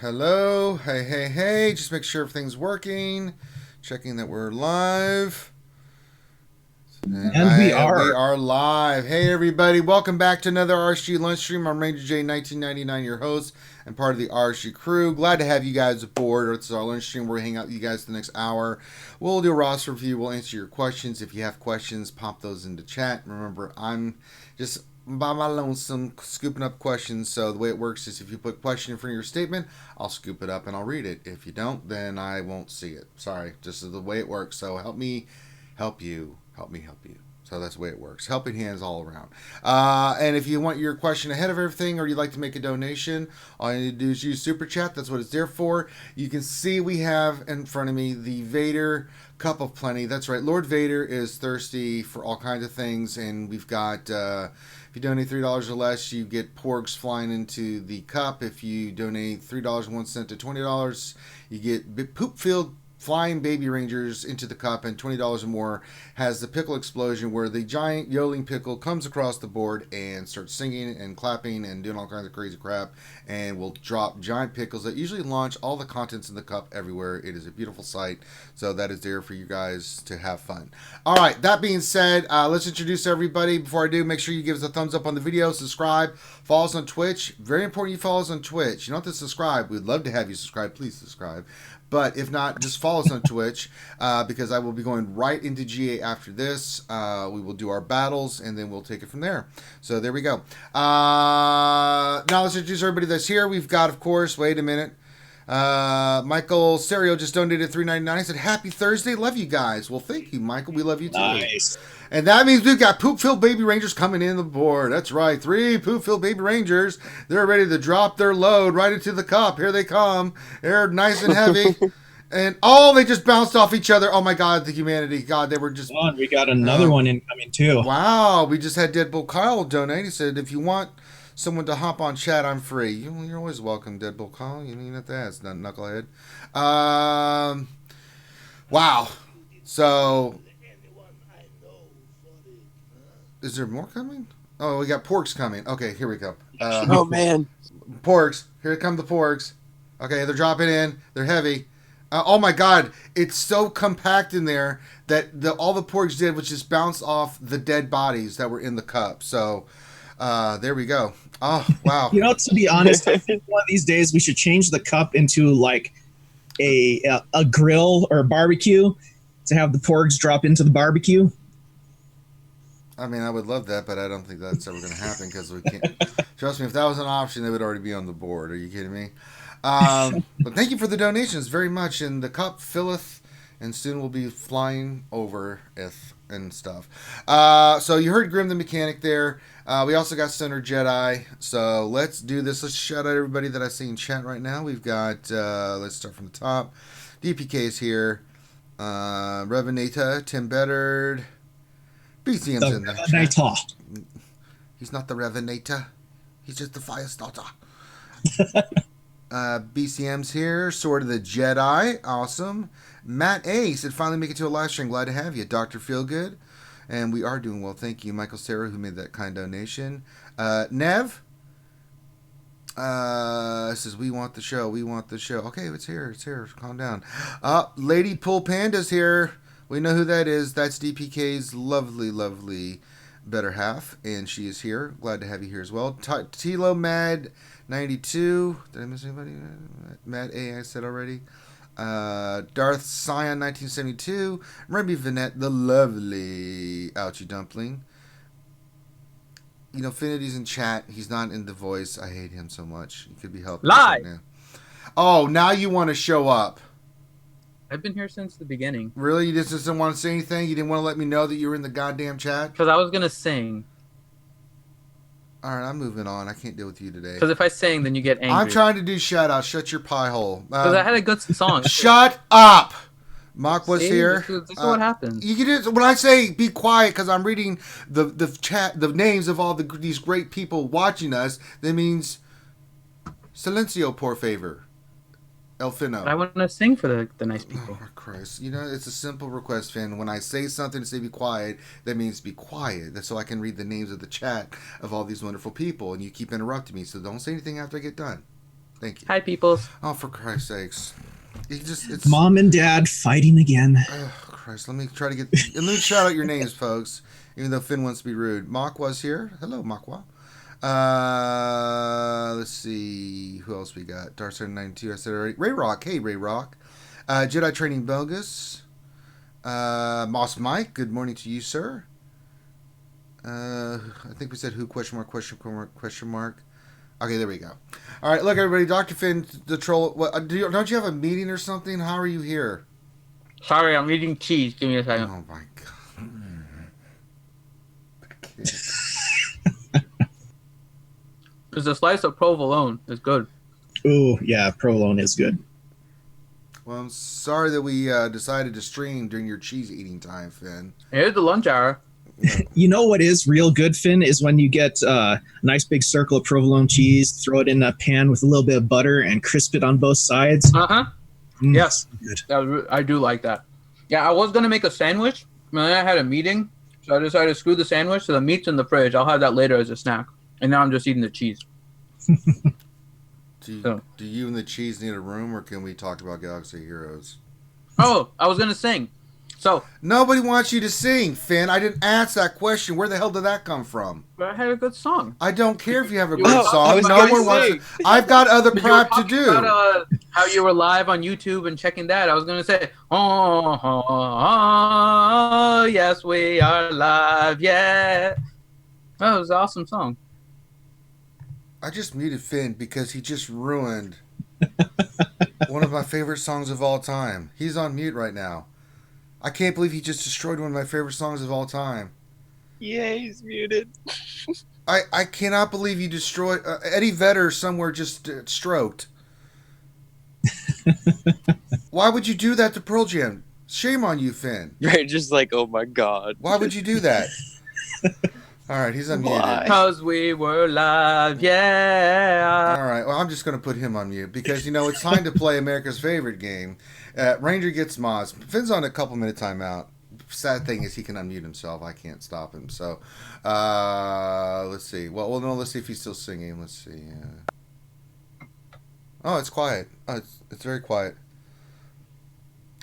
Hello, hey, just make sure everything's working. Checking that we're live. And we We are. are live. Hey everybody, welcome back to another RSG lunch stream. I'm Ranger J 1999, your host and part of the RSG crew. Glad to have you guys aboard. It's our lunch stream where we hang out with you guys for the next hour. We'll do a roster review. We'll answer your questions. If you have questions, pop those into chat. Remember, I'm just by my lonesome scooping up questions. So the way it works is if you put question in front of your statement, I'll scoop it up and I'll read it. If you don't, then I won't see it. Sorry, just the way it works. So help me help you. Help me help you. So that's the way it works. Helping hands all around. And if you want your question ahead of everything or you'd like to make a donation, all you need to do is use Super Chat. That's what it's there for. You can see we have in front of me the Vader Cup of Plenty. That's right. Lord Vader is thirsty for all kinds of things. And we've got, if you donate $3 or less, you get porgs flying into the cup. If you donate $3.01 to $20, you get poop filled flying baby rangers into the cup, and $20 or more has the pickle explosion where the giant yodeling pickle comes across the board and starts singing and clapping and doing all kinds of crazy crap and will drop giant pickles that usually launch all the contents in the cup everywhere. It is a beautiful sight, so that is there for you guys to have fun. All right, that being said, let's introduce everybody. Before I do, make sure you give us a thumbs up on the video, subscribe, follow us on Twitch. Very important you follow us on Twitch. You don't have to subscribe. We'd love to have you subscribe. Please subscribe. But if not, just follow us on Twitch because I will be going right into GA after this. We will do our battles and then we'll take it from there. So there we go. Now let's introduce everybody that's here. We've got, of course, wait a minute. Michael Serio just donated $3.99. He said, "Happy Thursday, love you guys." Well, thank you, Michael. We love you too. Nice. And that means we've got poop-filled baby rangers coming in the board. That's right, 3 poop-filled baby rangers. They're ready to drop their load right into the cup. Here they come. They're nice and heavy. And oh, they just bounced off each other. Oh my God, the humanity. God, they were just. On, we got another Uh, one incoming too. wow, we just had Deadpool Kyle donate. He said, "If you want someone to hop on chat, I'm free." You're always welcome, Deadpool Kyle. You mean at that? It's not knucklehead. Um, wow. So is there more coming? Oh, we got porks coming. Okay, here we go. Oh man. Porks. Here come the porks. Okay, they're dropping in. They're heavy. Oh my God! It's so compact in there that all the porks did was just bounce off the dead bodies that were in the cup. So there we go. Oh wow! To be honest, I think one of these days we should change the cup into like a grill or a barbecue to have the porgs drop into the barbecue. I mean, I would love that, but I don't think that's ever going to happen because we can't. Trust me, if that was an option, they would already be on the board. Are you kidding me? But thank you for the donations very much. And the cup filleth, and soon will be flying over if and stuff. So you heard Grim the Mechanic there. We also got Center Jedi. So let's do this. Let's shout out everybody that I see in chat right now. We've got, let's start from the top. DPK is here. Revenata, Tim Beddard. BCM's in there. He's not the Revenator. He's just the fire starter. BCM's here. Sword of the Jedi. Awesome. Matt A. said, "Finally make it to a live stream. Glad to have you." Dr. Feelgood. And we are doing well. Thank you. Michael Sarah, who made that kind donation. Nev. Says, "We want the show. We want the show." Okay, it's here. It's here. Calm down. Lady Pool Panda's here. We know who that is. That's DPK's lovely, lovely better half, and she is here. Glad to have you here as well. Tilo Mad 92. Did I miss anybody? Mad A, I said already. Darth Scion 1972. Remy Vinette, the lovely Ouchie Dumpling. Finity's in chat. He's not in the voice. I hate him so much. He could be helped Live. right now. Oh, now you want to show up. I've been here since the beginning. Really? You just didn't want to say anything? You didn't want to let me know that you were in the goddamn chat? Because I was going to sing. All right, I'm moving on. I can't deal with you today. Because if I sing, then you get angry. I'm trying to do shout out. Shut your pie hole. Because I had a good song. Shut up. Mock was here. This is what happens. You can do when I say be quiet because I'm reading the chat, the names of all these great people watching us. That means silencio, por favor. Elfino. But I want to sing for the nice people. Oh, Christ. It's a simple request, Finn. When I say something to say be quiet, that means be quiet. That's so I can read the names of the chat of all these wonderful people, and you keep interrupting me, so don't say anything after I get done. Thank you. Hi, peoples. Oh, for Christ's sakes. It's Mom and Dad fighting again. oh, Christ. Let me try to get. Let me shout out your names, folks. Even though Finn wants to be rude. Makwa's here. Hello, Makwa. Let's see. Who else we got? Dark792. I said already. Ray Rock. Hey, Ray Rock. Jedi Training Bogus. Moss Mike. Good morning to you, sir. I think we said who? Question mark. Question mark. Question mark. Okay, there we go. All right, look, everybody. Dr. Finn, the troll. What? Don't you have a meeting or something? How are you here? Sorry, I'm eating cheese. Give me a second. Oh my god. Because a slice of provolone is good. Ooh, yeah, provolone is good. Well, I'm sorry that we decided to stream during your cheese eating time, Finn. Here's the lunch hour. You know what is real good, Finn, is when you get a nice big circle of provolone cheese, throw it in a pan with a little bit of butter, and crisp it on both sides. Yes. Good. I do like that. Yeah, I was going to make a sandwich, and then I had a meeting, so I decided to screw the sandwich, so the meat's in the fridge. I'll have that later as a snack. And now I'm just eating the cheese. Do you and the cheese need a room, or can we talk about Galaxy Heroes? Oh, I was going to sing. So nobody wants you to sing, Finn. I didn't ask that question. Where the hell did that come from? But I had a good song. I don't care if you have a good song. I was No gonna one wants say. it. I've got other But crap to do. About, how you were live on YouTube and checking that. I was going to say, oh, yes, we are live, yeah. That was an awesome song. I just muted Finn because he just ruined one of my favorite songs of all time. He's on mute right now. I can't believe he just destroyed one of my favorite songs of all time. Yeah, he's muted. I cannot believe you destroyed... Eddie Vedder somewhere just stroked. Why would you do that to Pearl Jam? Shame on you, Finn. Right, just like, oh my god. Why would you do that? All right, he's unmuted. Why? Because we were live, yeah. All right, well, I'm just going to put him on mute because, it's time to play America's favorite game. Ranger gets mods. Finn's on a couple-minute timeout. Sad thing is he can unmute himself. I can't stop him. So, let's see. Well, no, let's see if he's still singing. Let's see. Oh, it's quiet. Oh, it's very quiet.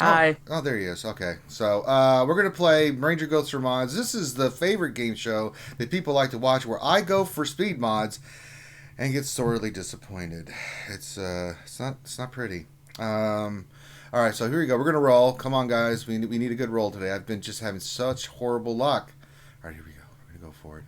Hi. Oh, there he is. Okay. So, we're going to play Ranger Goes for Mods. This is the favorite game show that people like to watch where I go for speed mods and get sorely disappointed. It's not pretty. All right, so here we go. We're going to roll. Come on, guys. We need a good roll today. I've been just having such horrible luck. All right, here we go. We're going to go for it.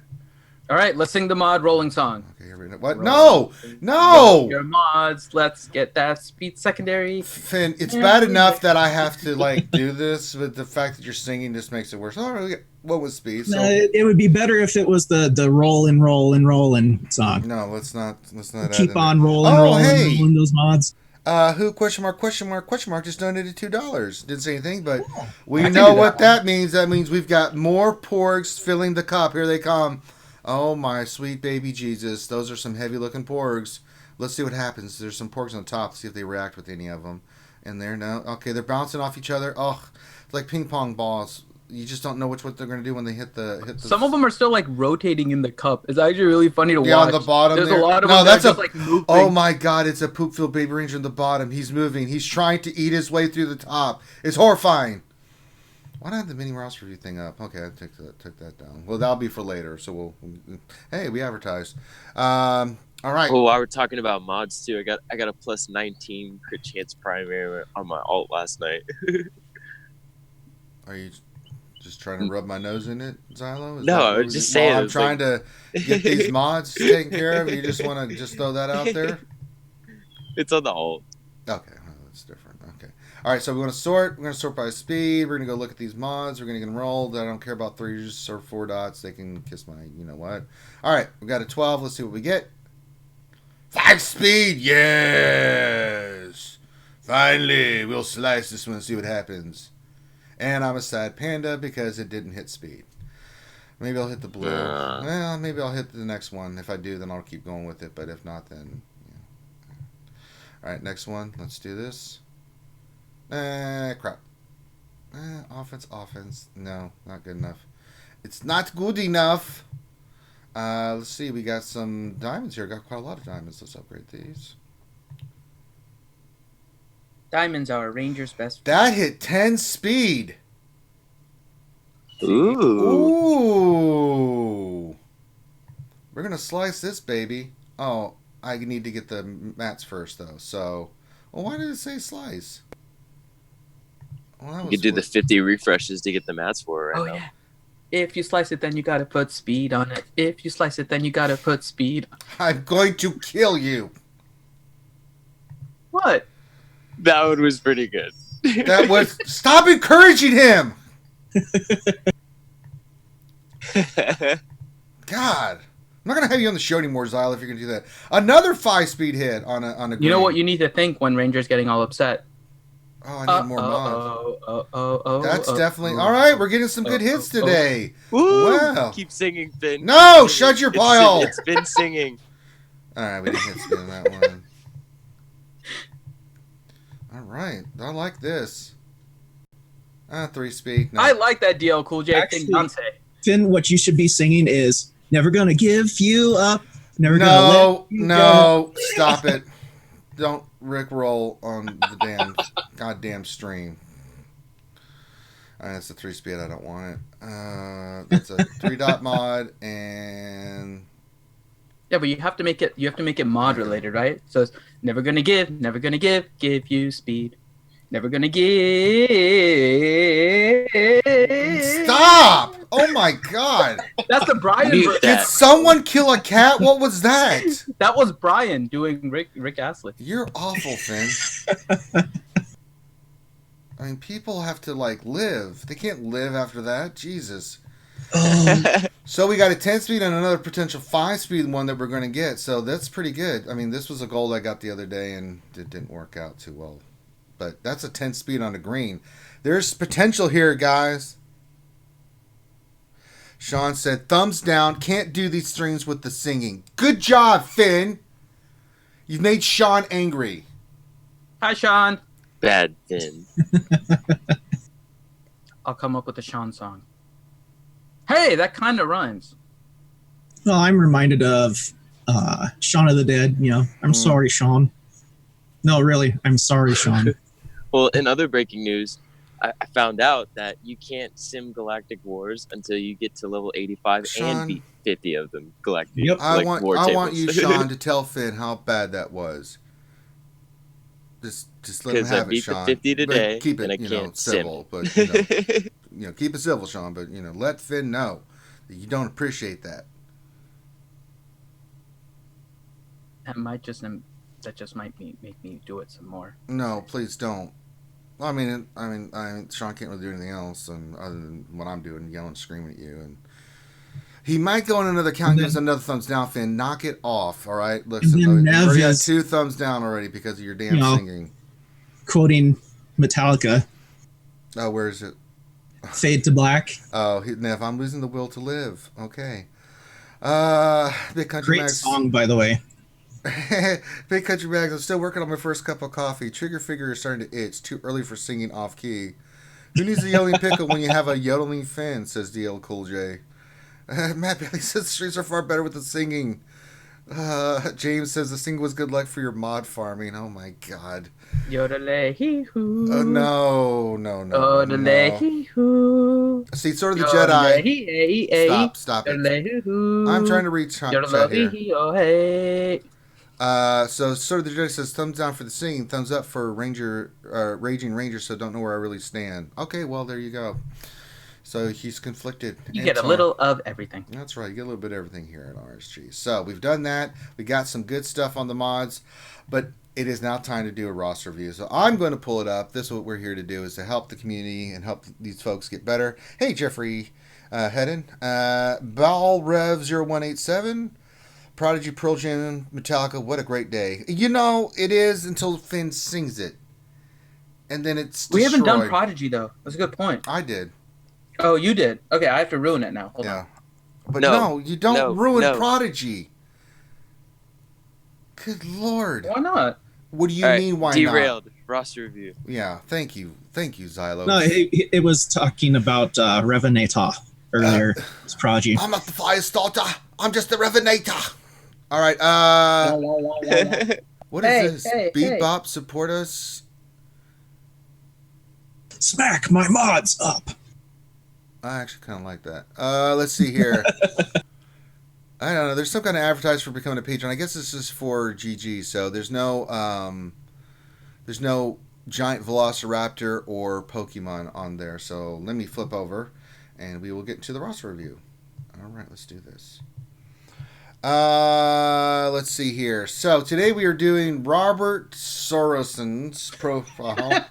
All right, let's sing the mod rolling song. Okay, here we go. What? No! No! Your mods, let's get that speed secondary. Finn, it's bad enough that I have to, do this, but the fact that you're singing just makes it worse. All right, what was speed? So, It would be better if it was the rollin', rollin', rollin' song. no, let's not add Keep in on there. rolling, Oh, rolling, hey! rolling those mods. Who question mark just donated $2. Didn't say anything, but we I can know do what that that means. That means we've got more porgs filling the cup. Here they come. Oh my sweet baby Jesus. Those are some heavy looking porgs. Let's see what happens. There's some porgs on the top. Let's see if they react with any of them. And there, no. Okay, they're bouncing off each other. Oh, it's like ping pong balls. You just don't know what they're going to do when they hit the. Some of them are still rotating in the cup. It's actually really funny to watch. On the bottom. There's there. a lot of no, them that's that are just moving. Oh my God! It's a poop-filled baby ranger on the bottom. He's moving. He's trying to eat his way through the top. It's horrifying. Why not have the mini Rouse review thing up? Okay, I took that down. Well, that'll be for later. So hey, we advertised. All right. Oh, while we're talking about mods too, I got a plus 19 crit chance primary on my alt last night. Are you just trying to rub my nose in it, Xylo? No, I was just saying. I'm trying to get these mods taken care of. You just want to just throw that out there? It's on the alt. Okay, well, that's different. Okay. All right, so we're going to sort. We're going to sort by speed. We're going to go look at these mods. We're going to get them rolled. I don't care about 3s or 4 dots. They can kiss my you-know-what. All right, we got a 12. Let's see what we get. 5 speed, yes! Finally, we'll slice this one and see what happens. And I'm a sad panda because it didn't hit speed. Maybe I'll hit the blue. Well, maybe I'll hit the next one. If I do, then I'll keep going with it. But if not, then... Yeah. All right, next one. Let's do this. Crap. Offense. No, not good enough. It's not good enough. Let's see. We got some diamonds here. Got quite a lot of diamonds. Let's upgrade these. Diamonds are a ranger's best friend. That hit 10 speed. Ooh. Ooh. We're going to slice this baby. Oh, I need to get the mats first, though. So, well, why did it say slice? Well, You could do the 50 refreshes to get the mats for it right now. Yeah. If you slice it, then you gotta put speed on it. If you slice it, then you gotta put speed. I'm going to kill you. What? That one was pretty good. That was... Stop encouraging him! God. I'm not going to have you on the show anymore, Xylo, if you're going to do that. Another 5-speed hit on a green. You know what you need to think when Ranger's getting all upset? Oh, I need more mods. That's definitely... oh. All right, we're getting some good hits today. Woo! Wow. Keep singing, Finn. No, shut your pile. It's Finn singing. All right, we didn't hit spin on that one. All right, I like this. 3-speed. No. I like that DL Cool J Actually- thing, Dante. Finn, what you should be singing is "Never Gonna Give You Up." Never gonna let you No, stop it. Don't Rickroll on the goddamn stream. All right, that's a 3-speed. I don't want it. That's a 3-dot mod, and Yeah, but you have to make it mod related, right? So it's never gonna give you speed. Never gonna give. stop! Oh my God! That's the Brian Mute version. Did someone kill a cat? What was that? That was Brian doing Rick Astley. You're awful, Finn. I mean, people have to live. They can't live after that. Jesus. So we got a 10-speed and another potential 5-speed one that we're going to get. So that's pretty good. I mean, this was a gold I got the other day, and it didn't work out too well. But that's a 10-speed on a green. There's potential here, guys. Sean said, thumbs down. Can't do these streams with the singing. Good job, Finn. You've made Sean angry. Hi, Sean. Bad Finn. I'll come up with a Sean song. Hey, that kind of rhymes. Well, I'm reminded of Shaun of the Dead. I'm sorry, Sean. No, really, I'm sorry, Sean. Well, in other breaking news, I found out that you can't sim Galactic Wars until you get to level 85 Sean. and beat 50 of them. Galactic. Yep. I war want tables. you, Sean, to tell Finn how bad that was. Just let him 'Cause I have it, beat the Sean. 50 today, But keep it, and I can't civil. sim. But keep it civil, Sean. But let Finn know that you don't appreciate that. That just might make me do it some more. No, please don't. Well, I mean, Sean can't really do anything else, other than what I'm doing, yelling, screaming at you, and he might go on another count, give us another thumbs down, Finn. Knock it off, all right? Listen, And then you Nev already got is- 2 thumbs down already because of your damn singing. Quoting Metallica, Oh, where is it? "Fade to Black." Oh, Nev, I'm losing the will to live. Okay. Big Country Great Max. song, by the way. Big Country Max. I'm still working on my first cup of coffee. Trigger finger is starting to itch. Too early for singing off key. Who needs a yelling pickle when you have a yodeling Finn? Says DL Cool J. Matt Bailey says the streets are far better with the singing. James says the singing was good luck for your mod farming. Oh my God. Yodelay-hee-hoo. Oh no. Yodelay-hee-hoo. See, sort of the Jedi. Yodelay-hee-hee-hee. Stop it. Yodelay-hoo-hoo. I'm trying to reach chat here. Yodelay-hee-hee-oh-hey. So sort of the Jedi says thumbs down for the singing, thumbs up for Raging Ranger. So don't know where I really stand. Okay, well there you go. So he's conflicted. You get a little of everything. That's right. You get a little bit of everything here at RSG. So we've done that. We got some good stuff on the mods, but it is now time to do a roster review. So I'm going to pull it up. This is what we're here to do, is to help the community and help these folks get better. Hey, Jeffrey Hedden. BallRev0187. Prodigy, Pearl Jam, Metallica. What a great day. It is until Finn sings it. And then it's destroyed. We haven't done Prodigy, though. That's a good point. I did. Oh, you did? Okay, I have to ruin it now. Hold on. But No. no, you don't ruin No. Prodigy. Good Lord. Why not? What do you All right, mean, why derailed. Roster review. not? Yeah, thank you. Thank you, Xylo. No, it was talking about Revenata earlier. It's Prodigy. I'm not the fire starter. I'm just the Revenator. All right. What is this? Hey, Bebop, support us. Smack my mods up. I actually kind of like that. Let's see here. I don't know. There's some kind of advertise for becoming a patron. I guess this is for GG. So there's no giant Velociraptor or Pokemon on there. So let me flip over, and we will get to the roster review. All right, let's do this. Let's see here. So today we are doing Robert Soroson's profile.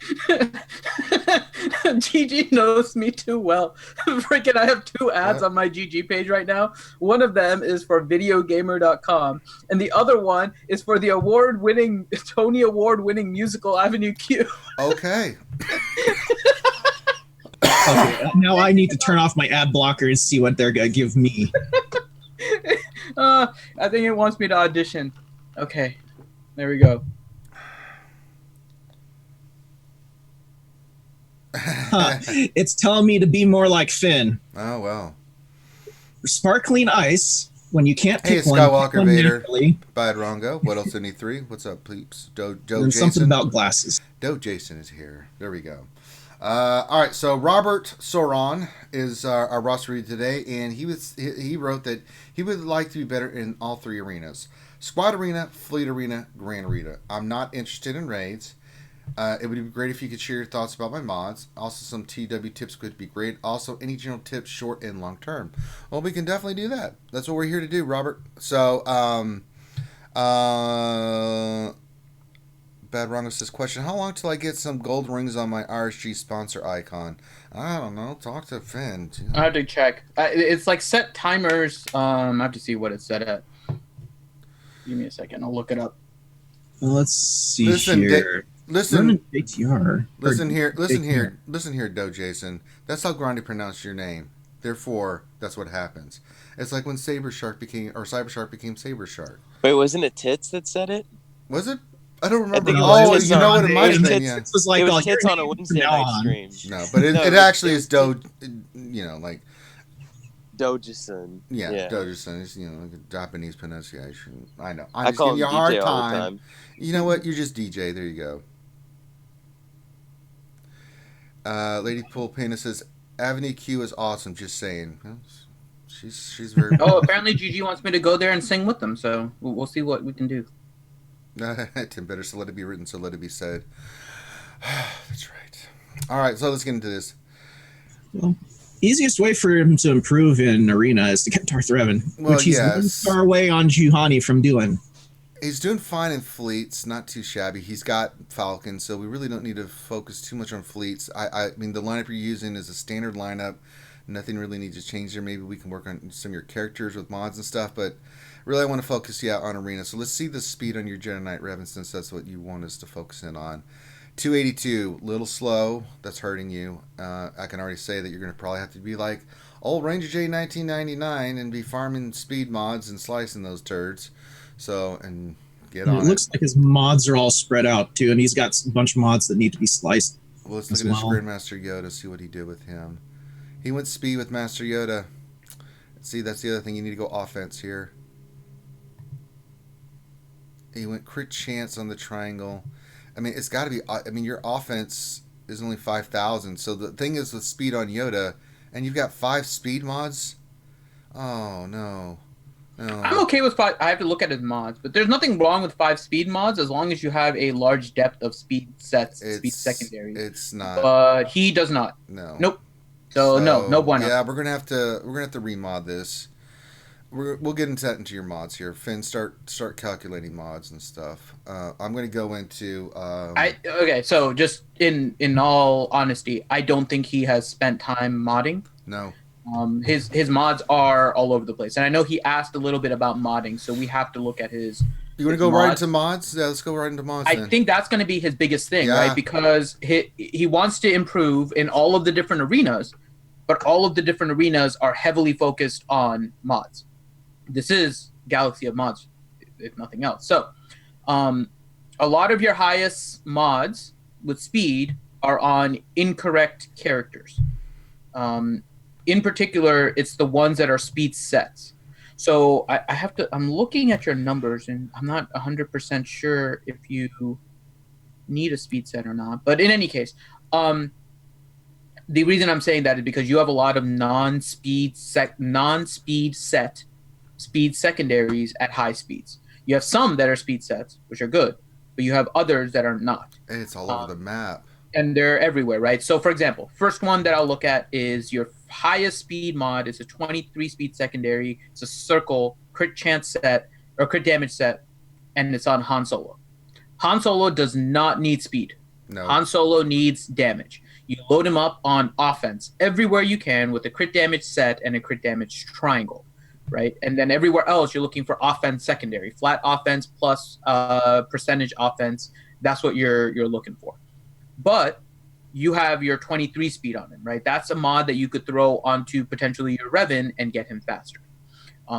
GG knows me too well. Freaking, I have 2 ads on my GG page right now. One of them is for videogamer.com, and the other one is for the Tony Award-winning musical Avenue Q. Okay. Okay, now I need to turn off my ad blocker and see what they're gonna give me. I think it wants me to audition. Okay, there we go. It's telling me to be more like Finn. Oh, well. Sparkling ice, when you can't Hey, pick one. Skywalker Vader. Naturally. Bad Rongo. What else? Any 3? What's up, peeps? Doe And Jason. something about glasses. Doe Jason is here. There we go. All right, so Robert Soron is our roster read today, and he wrote that he would like to be better in all 3 arenas: Squad Arena, Fleet Arena, Grand Arena. I'm not interested in raids. It would be great if you could share your thoughts about my mods. Also, some TW tips could be great. Also, any general tips, short and long term. Well, we can definitely do that. That's what we're here to do, Robert. So, Bad Rongo says, question, how long till I get some gold rings on my RSG sponsor icon? I don't know. Talk to Finn. I have to check. It's like set timers. I have to see what it's set at. Give me a second. I'll look it up. Well, let's see Listen, here. Listen JTR. Listen here, Doe Jason. That's how Grandy pronounced your name. Therefore, that's what happens. It's like when Cybershark became Saber Shark. Wait, wasn't it Tits that said it? Was it? I don't remember. I think Oh, Tits you know what? It might have been. Tits. Yeah. It was like, It was your Tits on a name Wednesday from now night on. stream. No, but it actually is Doe. You know, like Dojison. yeah. Dojison is like a Japanese pronunciation. I know. I I'm just call giving him you a hard DJ all the time. time. You know what? You're just DJ. There you go. Lady Pulpina says Avenue Q is awesome. Just saying. Well, she's very. Oh, apparently GG wants me to go there and sing with them, so we'll see what we can do. Tim Better, so let it be written, so let it be said. That's right. All right, so let's get into this. Well, easiest way for him to improve in Arena is to get Darth Revan, Well, which he's yes. far away on Juhani from doing. He's doing fine in fleets, not too shabby. He's got Falcon, so we really don't need to focus too much on fleets. I mean, the lineup you're using is a standard lineup. Nothing really needs to change there. Maybe we can work on some of your characters with mods and stuff, but really I want to focus you out on Arena. So let's see the speed on your Jedi Knight Revan, since that's what you want us to focus in on. 282, little slow. That's hurting you. I can already say that you're going to probably have to be like old Ranger J 1999 and be farming speed mods and slicing those turds. So, and get on it. It looks like his mods are all spread out, too, and he's got a bunch of mods that need to be sliced. Well, let's look at his Grandmaster Yoda, see what he did with him. He went speed with Master Yoda. See, that's the other thing. You need to go offense here. He went crit chance on the triangle. I mean, it's got to be... I mean, your offense is only 5,000. So the thing is with speed on Yoda, and you've got 5 speed mods? Oh, no. I'm okay with 5. I have to look at his mods, but there's nothing wrong with 5 speed mods as long as you have a large depth of speed sets, speed secondaries. It's not. But he does not. No. Nope. So no bueno. Yeah, we're gonna have to remod this. We'll get into that into your mods here. Finn, start calculating mods and stuff. I'm gonna go into. Okay, so just in all honesty, I don't think he has spent time modding. No. His mods are all over the place, and I know he asked a little bit about modding, so we have to look at his. You want to go right into mods? Yeah, let's go right into mods. I think that's going to be his biggest thing, right? Because he wants to improve in all of the different arenas, but all of the different arenas are heavily focused on mods. This is Galaxy of Mods, if nothing else. So, a lot of your highest mods with speed are on incorrect characters. In particular, it's the ones that are speed sets. So I have to. I'm looking at your numbers, and I'm not 100% sure if you need a speed set or not. But in any case, The reason I'm saying that is because you have a lot of non-speed set speed secondaries at high speeds. You have some that are speed sets, which are good, but you have others that are not. And it's all over the map. And they're everywhere, right? So, for example, first one that I'll look at is your highest speed mod is a 23 speed secondary. It's a circle crit chance set or crit damage set, and it's on Han Solo. Han Solo does not need speed. No. Han Solo needs damage. You load him up on offense everywhere you can with a crit damage set and a crit damage triangle, right? And then everywhere else, you're looking for offense secondary, flat offense plus percentage offense. That's what you're looking for. But you have your 23 speed on him, right? That's a mod that you could throw onto potentially your Revan and get him faster.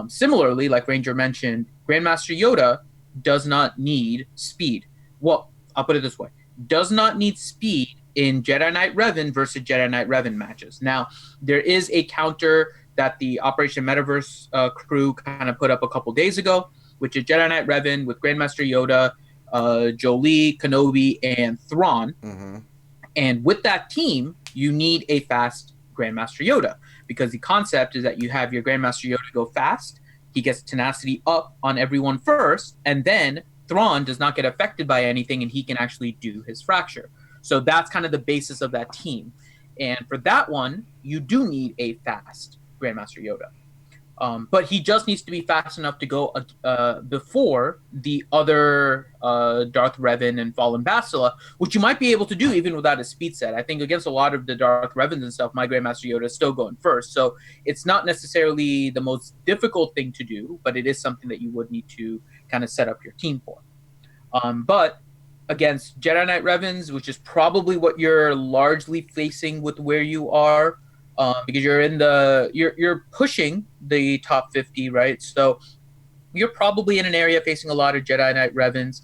Similarly, like Ranger mentioned, Grandmaster Yoda does not need speed. Well, I'll put it this way. Does not need speed in Jedi Knight Revan versus Jedi Knight Revan matches. Now, there is a counter that the Operation Metaverse crew kind of put up a couple days ago, which is Jedi Knight Revan with Grandmaster Yoda, Jolee, Kenobi, and Thrawn. Mm-hmm. And with that team, you need a fast Grandmaster Yoda, because the concept is that you have your Grandmaster Yoda go fast, he gets tenacity up on everyone first, and then Thrawn does not get affected by anything, and he can actually do his fracture. So that's kind of the basis of that team. And for that one, you do need a fast Grandmaster Yoda. But he just needs to be fast enough to go before the other Darth Revan and Fallen Bastila, which you might be able to do even without a speed set. I think against a lot of the Darth Revans and stuff, my Grandmaster Yoda is still going first. So it's not necessarily the most difficult thing to do, but it is something that you would need to kind of set up your team for. But against Jedi Knight Revans, which is probably what you're largely facing with where you are, because you're pushing the top 50, right? So you're probably in an area facing a lot of Jedi Knight Revans.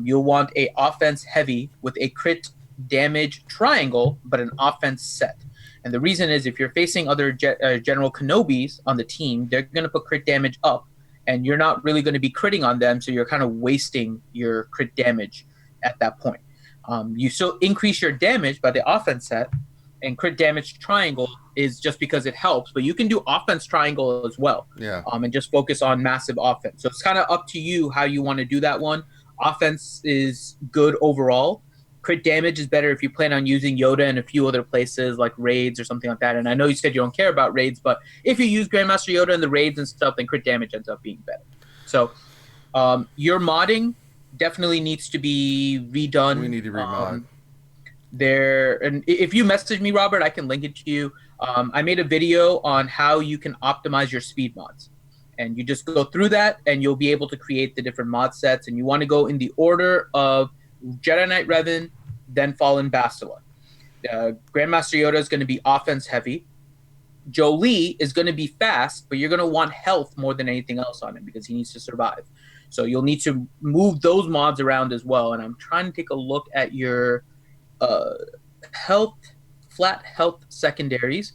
You'll want a offense heavy with a crit damage triangle, but an offense set. And the reason is if you're facing other General Kenobis on the team, they're going to put crit damage up, and you're not really going to be critting on them, so you're kind of wasting your crit damage at that point. You still increase your damage by the offense set, and crit damage triangle is just because it helps, but you can do offense triangle as well. Yeah. And just focus on massive offense. So it's kind of up to you how you want to do that one. Offense is good overall. Crit damage is better if you plan on using Yoda in a few other places like raids or something like that. And I know you said you don't care about raids, but if you use Grandmaster Yoda in the raids and stuff, then crit damage ends up being better. So your modding definitely needs to be redone. We need to remod. And if you message me, Robert, I can link it to you. I made a video on how you can optimize your speed mods, and you just go through that and you'll be able to create the different mod sets. And you want to go in the order of Jedi Knight Revan, then Fallen Bastila. Grandmaster Yoda is going to be offense heavy. Jolee is going to be fast, but you're going to want health more than anything else on him because he needs to survive. So you'll need to move those mods around as well. And I'm trying to take a look at your flat health secondaries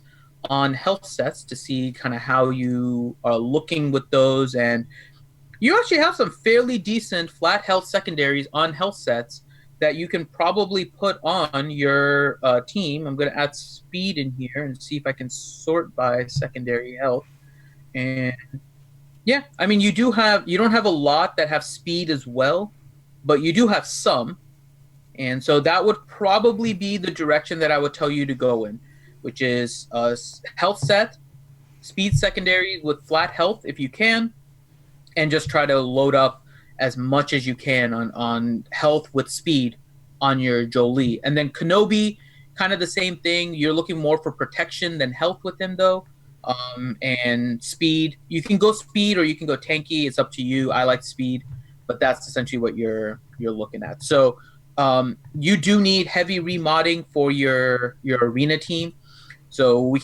on health sets to see kind of how you are looking with those. And you actually have some fairly decent flat health secondaries on health sets that you can probably put on your team. I'm going to add speed in here and see if I can sort by secondary health. And yeah, I mean, you don't have a lot that have speed as well, but you do have some. And so that would probably be the direction that I would tell you to go in, which is health set, speed secondaries with flat health if you can, and just try to load up as much as you can on health with speed on your Jolee. And then Kenobi, kind of the same thing. You're looking more for protection than health with him, though. And speed. You can go speed or you can go tanky. It's up to you. I like speed, but that's essentially what you're looking at. So you do need heavy remodding for your arena team. So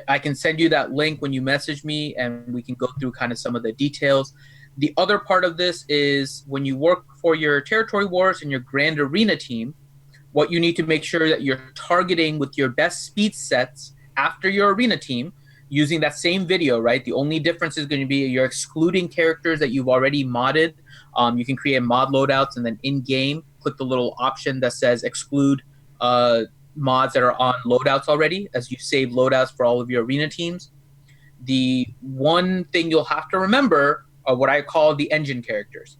I can send you that link when you message me, and we can go through kind of some of the details. The other part of this is when you work for your territory wars and your grand arena team, what you need to make sure that you're targeting with your best speed sets after your arena team using that same video, right? The only difference is going to be you're excluding characters that you've already modded. You can create mod loadouts, and then in-game, click the little option that says exclude mods that are on loadouts already, as you save loadouts for all of your arena teams. The one thing you'll have to remember are what I call the engine characters.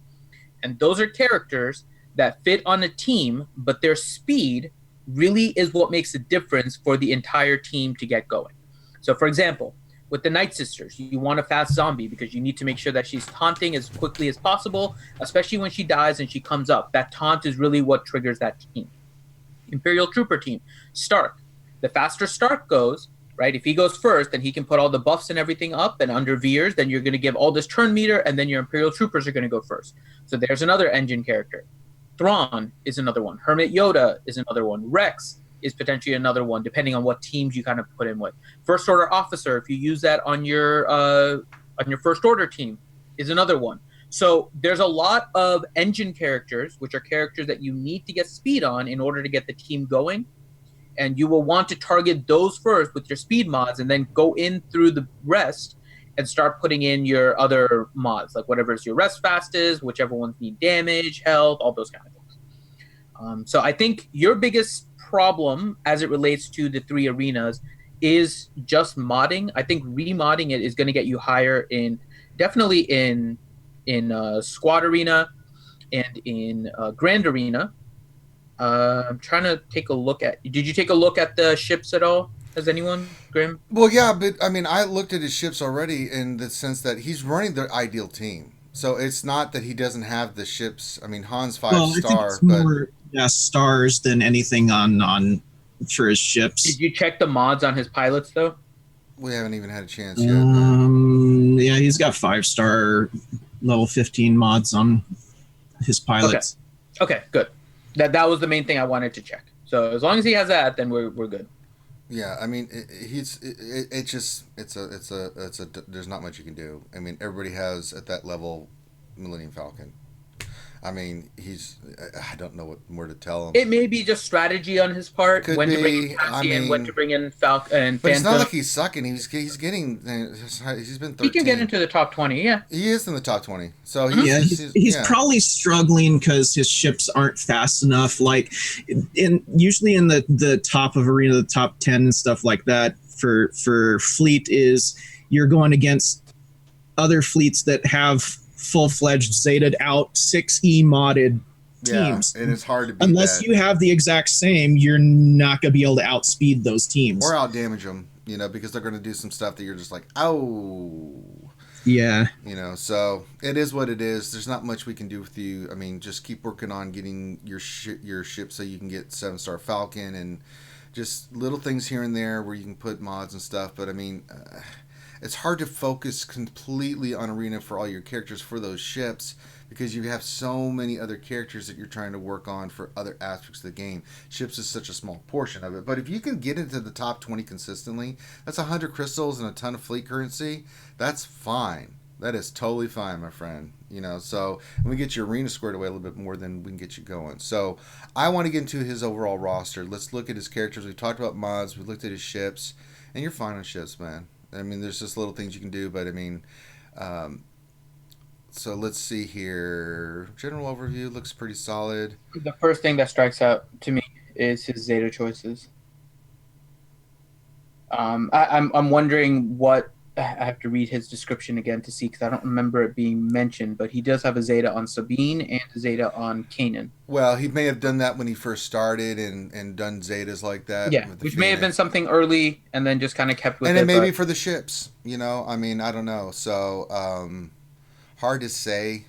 And those are characters that fit on a team, but their speed really is what makes a difference for the entire team to get going. So, for example, with the Night Sisters, you want a fast zombie because you need to make sure that she's taunting as quickly as possible, especially when she dies and she comes up. That taunt is really what triggers that team. Imperial Trooper team, Stark. The faster Stark goes, right? If he goes first, then he can put all the buffs and everything up, and under Veers, then you're going to give all this turn meter, and then your Imperial Troopers are going to go first. So there's another engine character. Thrawn is another one. Hermit Yoda is another one. Rex is potentially another one, depending on what teams you kind of put in with. First Order Officer, if you use that on your First Order team, is another one. So there's a lot of engine characters, which are characters that you need to get speed on in order to get the team going. And you will want to target those first with your speed mods and then go in through the rest and start putting in your other mods, like whatever's your rest fastest, whichever ones need damage, health, all those kind of things. So I think your biggest problem as it relates to the 3 arenas is just modding. I think remodding it is going to get you higher definitely in Squad Arena and in Grand Arena. I'm trying to take a look at. Did you take a look at the ships at all? Has anyone, Grim? Well, yeah, but I mean, I looked at his ships already in the sense that he's running the ideal team. So it's not that he doesn't have the ships. I mean, Han's 5-star, but more stars than anything on for his ships. Did you check the mods on his pilots though? We haven't even had a chance yet. Yeah, he's got 5-star level 15 mods on his pilots. Okay, good. That was the main thing I wanted to check. So as long as he has that, then we're good. Yeah, I mean, there's not much you can do. I mean, everybody has at that level Millennium Falcon. I mean, I don't know what more to tell him. It may be just strategy on his part, Could when be. to bring in Cassian, when to bring in Falcon and But Phantom. it's not like he's sucking. He's getting. He's been 13. He can get into the top 20. Yeah, he is in the top 20. So he's probably struggling because his ships aren't fast enough. Like, usually in the top of arena, the top 10 and stuff like that for fleet is you're going against other fleets that have full-fledged Zeta'd out 6E modded teams. And it's hard to beat unless you have the exact same, you're not going to be able to outspeed those teams. Or outdamage them, because they're going to do some stuff that you're just like, oh. Yeah. So it is what it is. There's not much we can do with you. I mean, just keep working on getting your ship so you can get 7-star Falcon and just little things here and there where you can put mods and stuff. But I mean, it's hard to focus completely on Arena for all your characters for those ships because you have so many other characters that you're trying to work on for other aspects of the game. Ships is such a small portion of it. But if you can get into the top 20 consistently, that's 100 crystals and a ton of fleet currency. That's fine. That is totally fine, my friend. So when we get your arena squared away a little bit more, then we can get you going. So I want to get into his overall roster. Let's look at his characters. We've talked about mods. We looked at his ships. And you're fine on ships, man. I mean, there's just little things you can do, but I mean, so let's see here. General overview looks pretty solid. The first thing that strikes out to me is his Zeta choices. I'm wondering what I have to read his description again to see because I don't remember it being mentioned, but he does have a Zeta on Sabine and a Zeta on Kanan. Well, he may have done that when he first started and done Zetas like that. Yeah, which may have been something early and then just kind of kept with it. And it may be for the ships, I mean, I don't know. So, hard to say.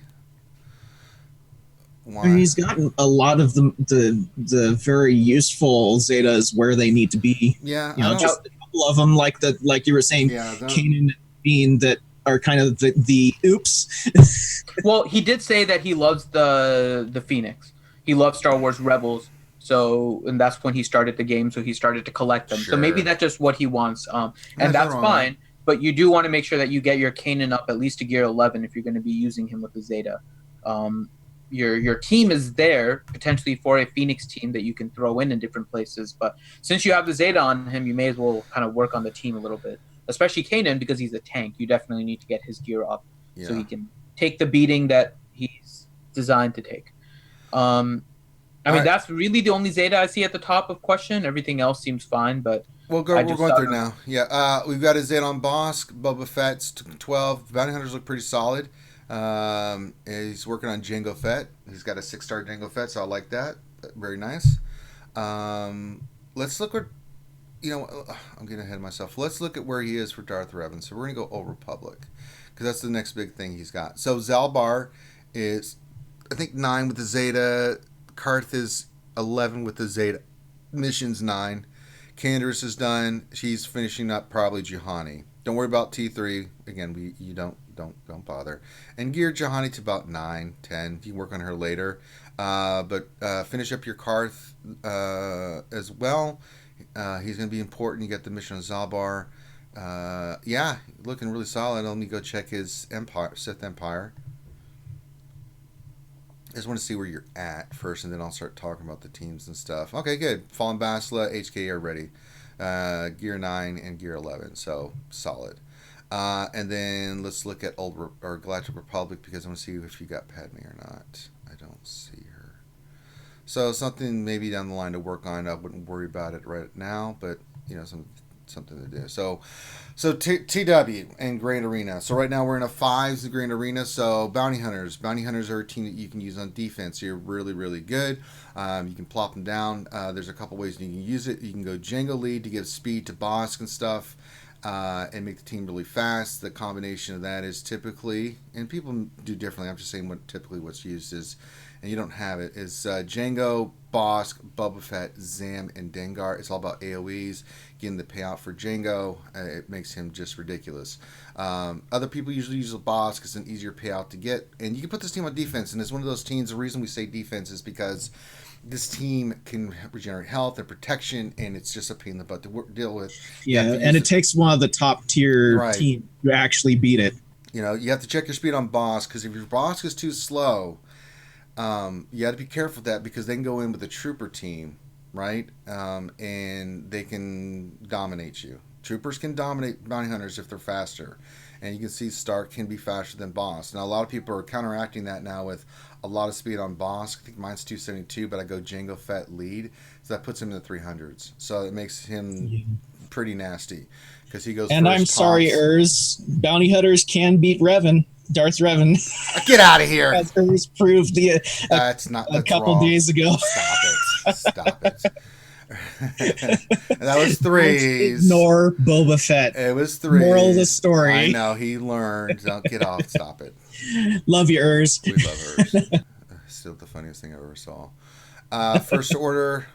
Why? I mean, he's gotten a lot of the very useful Zetas where they need to be. Yeah, just a couple of them, like you were saying, Kanan and Bean, that are kind of the oops. Well, he did say that he loves the Phoenix. He loves Star Wars Rebels. So, and that's when he started the game. So he started to collect them. Sure. So maybe that's just what he wants. And that's fine. But you do want to make sure that you get your Kanan up at least to gear 11 if you're going to be using him with the Zeta. Your team is there potentially for a Phoenix team that you can throw in different places. But since you have the Zeta on him, you may as well kind of work on the team a little bit. Especially Kanan, because he's a tank. You definitely need to get his gear up so he can take the beating that he's designed to take. I mean, that's really the only Zeta I see at the top of question. Everything else seems fine, but we're going through now. Yeah, we've got a Zeta on Bosk, Boba Fett's 12. Bounty Hunters look pretty solid. He's working on Jango Fett. He's got a 6-star Jango Fett, so I like that. Very nice. Let's look at, I'm getting ahead of myself. Let's look at where he is for Darth Revan. So we're going to go Old Republic, because that's the next big thing he's got. So Zalbar is, I think, 9 with the Zeta. Karth is 11 with the Zeta. Mission's 9. Canderous is done. She's finishing up probably Juhani. Don't worry about T3. Again, you don't bother. And gear Juhani to about 9, 10. You can work on her later. But finish up your Karth as well. He's going to be important. You get the mission on Zalbar. Yeah, looking really solid. Let me go check his Empire, Sith Empire. I just want to see where you're at first, and then I'll start talking about the teams and stuff. Okay, good. Fallen Basila, HK are ready. Gear 9 and Gear 11, so solid. And then let's look at Galactic Republic, because I want to see if you got Padme or not. I don't see her. So something maybe down the line to work on. I wouldn't worry about it right now, but something to do. So TW and Grand Arena. So right now we're in a 5s Grand Arena. So Bounty Hunters. Bounty Hunters are a team that you can use on defense. So you're really, really good. You can plop them down. There's a couple ways you can use it. You can go Jango lead to give speed to Bosk and stuff, and make the team really fast. The combination of that is typically, and people do differently, I'm just saying what's used is, and you don't have it, is Jango, Bosk, Boba Fett, Zam, and Dengar. It's all about AoEs. Getting the payout for Jango, it makes him just ridiculous. Other people usually use the Bosk because it's an easier payout to get. And you can put this team on defense, and it's one of those teams, the reason we say defense is because this team can regenerate health and protection, and it's just a pain in the butt to deal with. Yeah, and it takes one of the top tier teams to actually beat it. You have to check your speed on Bosk, because if your Bosk is too slow, you got to be careful with that, because they can go in with a trooper team, right? And they can dominate you. Troopers can dominate bounty hunters if they're faster. And you can see Stark can be faster than Bosk. Now, a lot of people are counteracting that now with a lot of speed on Bosk. I think mine's 272, but I go Jango Fett lead. So that puts him in the 300s. So it makes him pretty nasty, because he goes And I'm sorry, bounty hunters can beat Revan. Darth Revan. Get out of here. As Urs proved that's a couple days ago. Stop it. That was 3s. Ignore Boba Fett. It was 3s. Moral of the story. I know, he learned. Don't get off. Stop it. Love you, Urs. We love Urs. Still the funniest thing I ever saw. First Order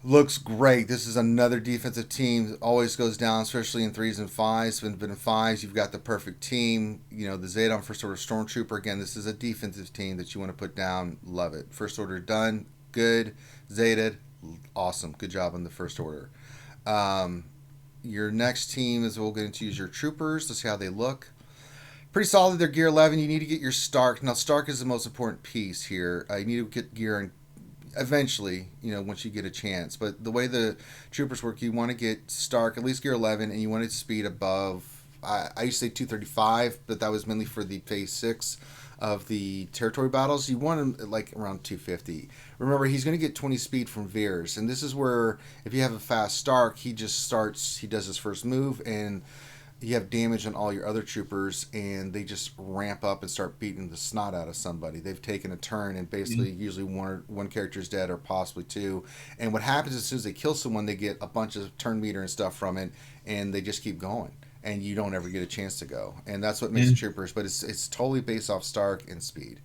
looks great. This is another defensive team. Always goes down, especially in 3s and 5s. But in 5s, you've got the perfect team. The Zeta on First Order Stormtrooper. Again, this is a defensive team that you want to put down. Love it. First Order done. Good. Zeta, awesome. Good job on the First Order. Your next team is we'll get into use your troopers. Let's see how they look. Pretty solid. They're gear 11. You need to get your Stark. Now, Stark is the most important piece here. You need to get gear in eventually, once you get a chance. But the way the troopers work, you want to get Stark, at least gear 11, and you want it to speed above, I used to say 235, but that was mainly for the phase 6 of the territory battles. You want him like around 250. Remember, he's going to get 20 speed from Veers, and this is where if you have a fast Stark, he does his first move, and you have damage on all your other troopers, and they just ramp up and start beating the snot out of somebody. They've taken a turn, and basically usually one character is dead, or possibly 2. And what happens as soon as they kill someone, they get a bunch of turn meter and stuff from it, and they just keep going, and you don't ever get a chance to go. And that's what makes the troopers. But it's totally based off Stark and speed.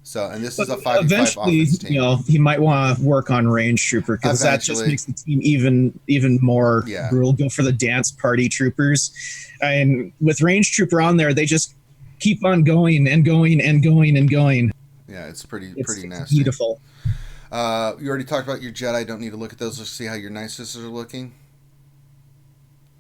So, and this is a 5v5 offense team. He might want to work on range trooper, because that just makes the team even more brutal. Go for the dance party troopers, and with range trooper on there, they just keep on going and going and going and going. Yeah, it's pretty nasty. Beautiful. You already talked about your Jedi. Don't need to look at those. Let's see how your Night Sisters are looking.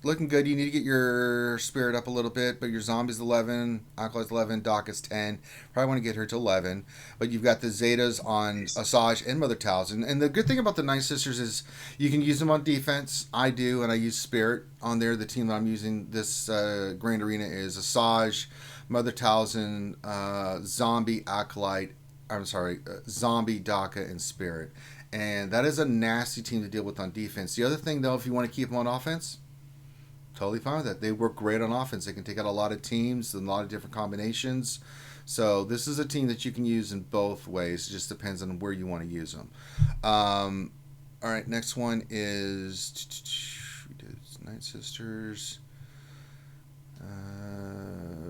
Looking good. You need to get your spirit up a little bit, but your zombies 11, Acolyte's 11, Doc is 10. Probably want to get her to 11. But you've got the Zetas on Asajj and Mother Talzin. And the good thing about the Night Sisters is you can use them on defense. I do, and I use Spirit on there. The team that I'm using this Grand Arena is Asajj, Mother Talzin, Zombie, Acolyte, I'm sorry, Zombie, Daka, and Spirit. And that is a nasty team to deal with on defense. The other thing, though, if you want to keep them on offense, totally fine with that. They work great on offense. They can take out a lot of teams and a lot of different combinations. So this is a team that you can use in both ways. It just depends on where you want to use them. All right, next one is Night Sisters.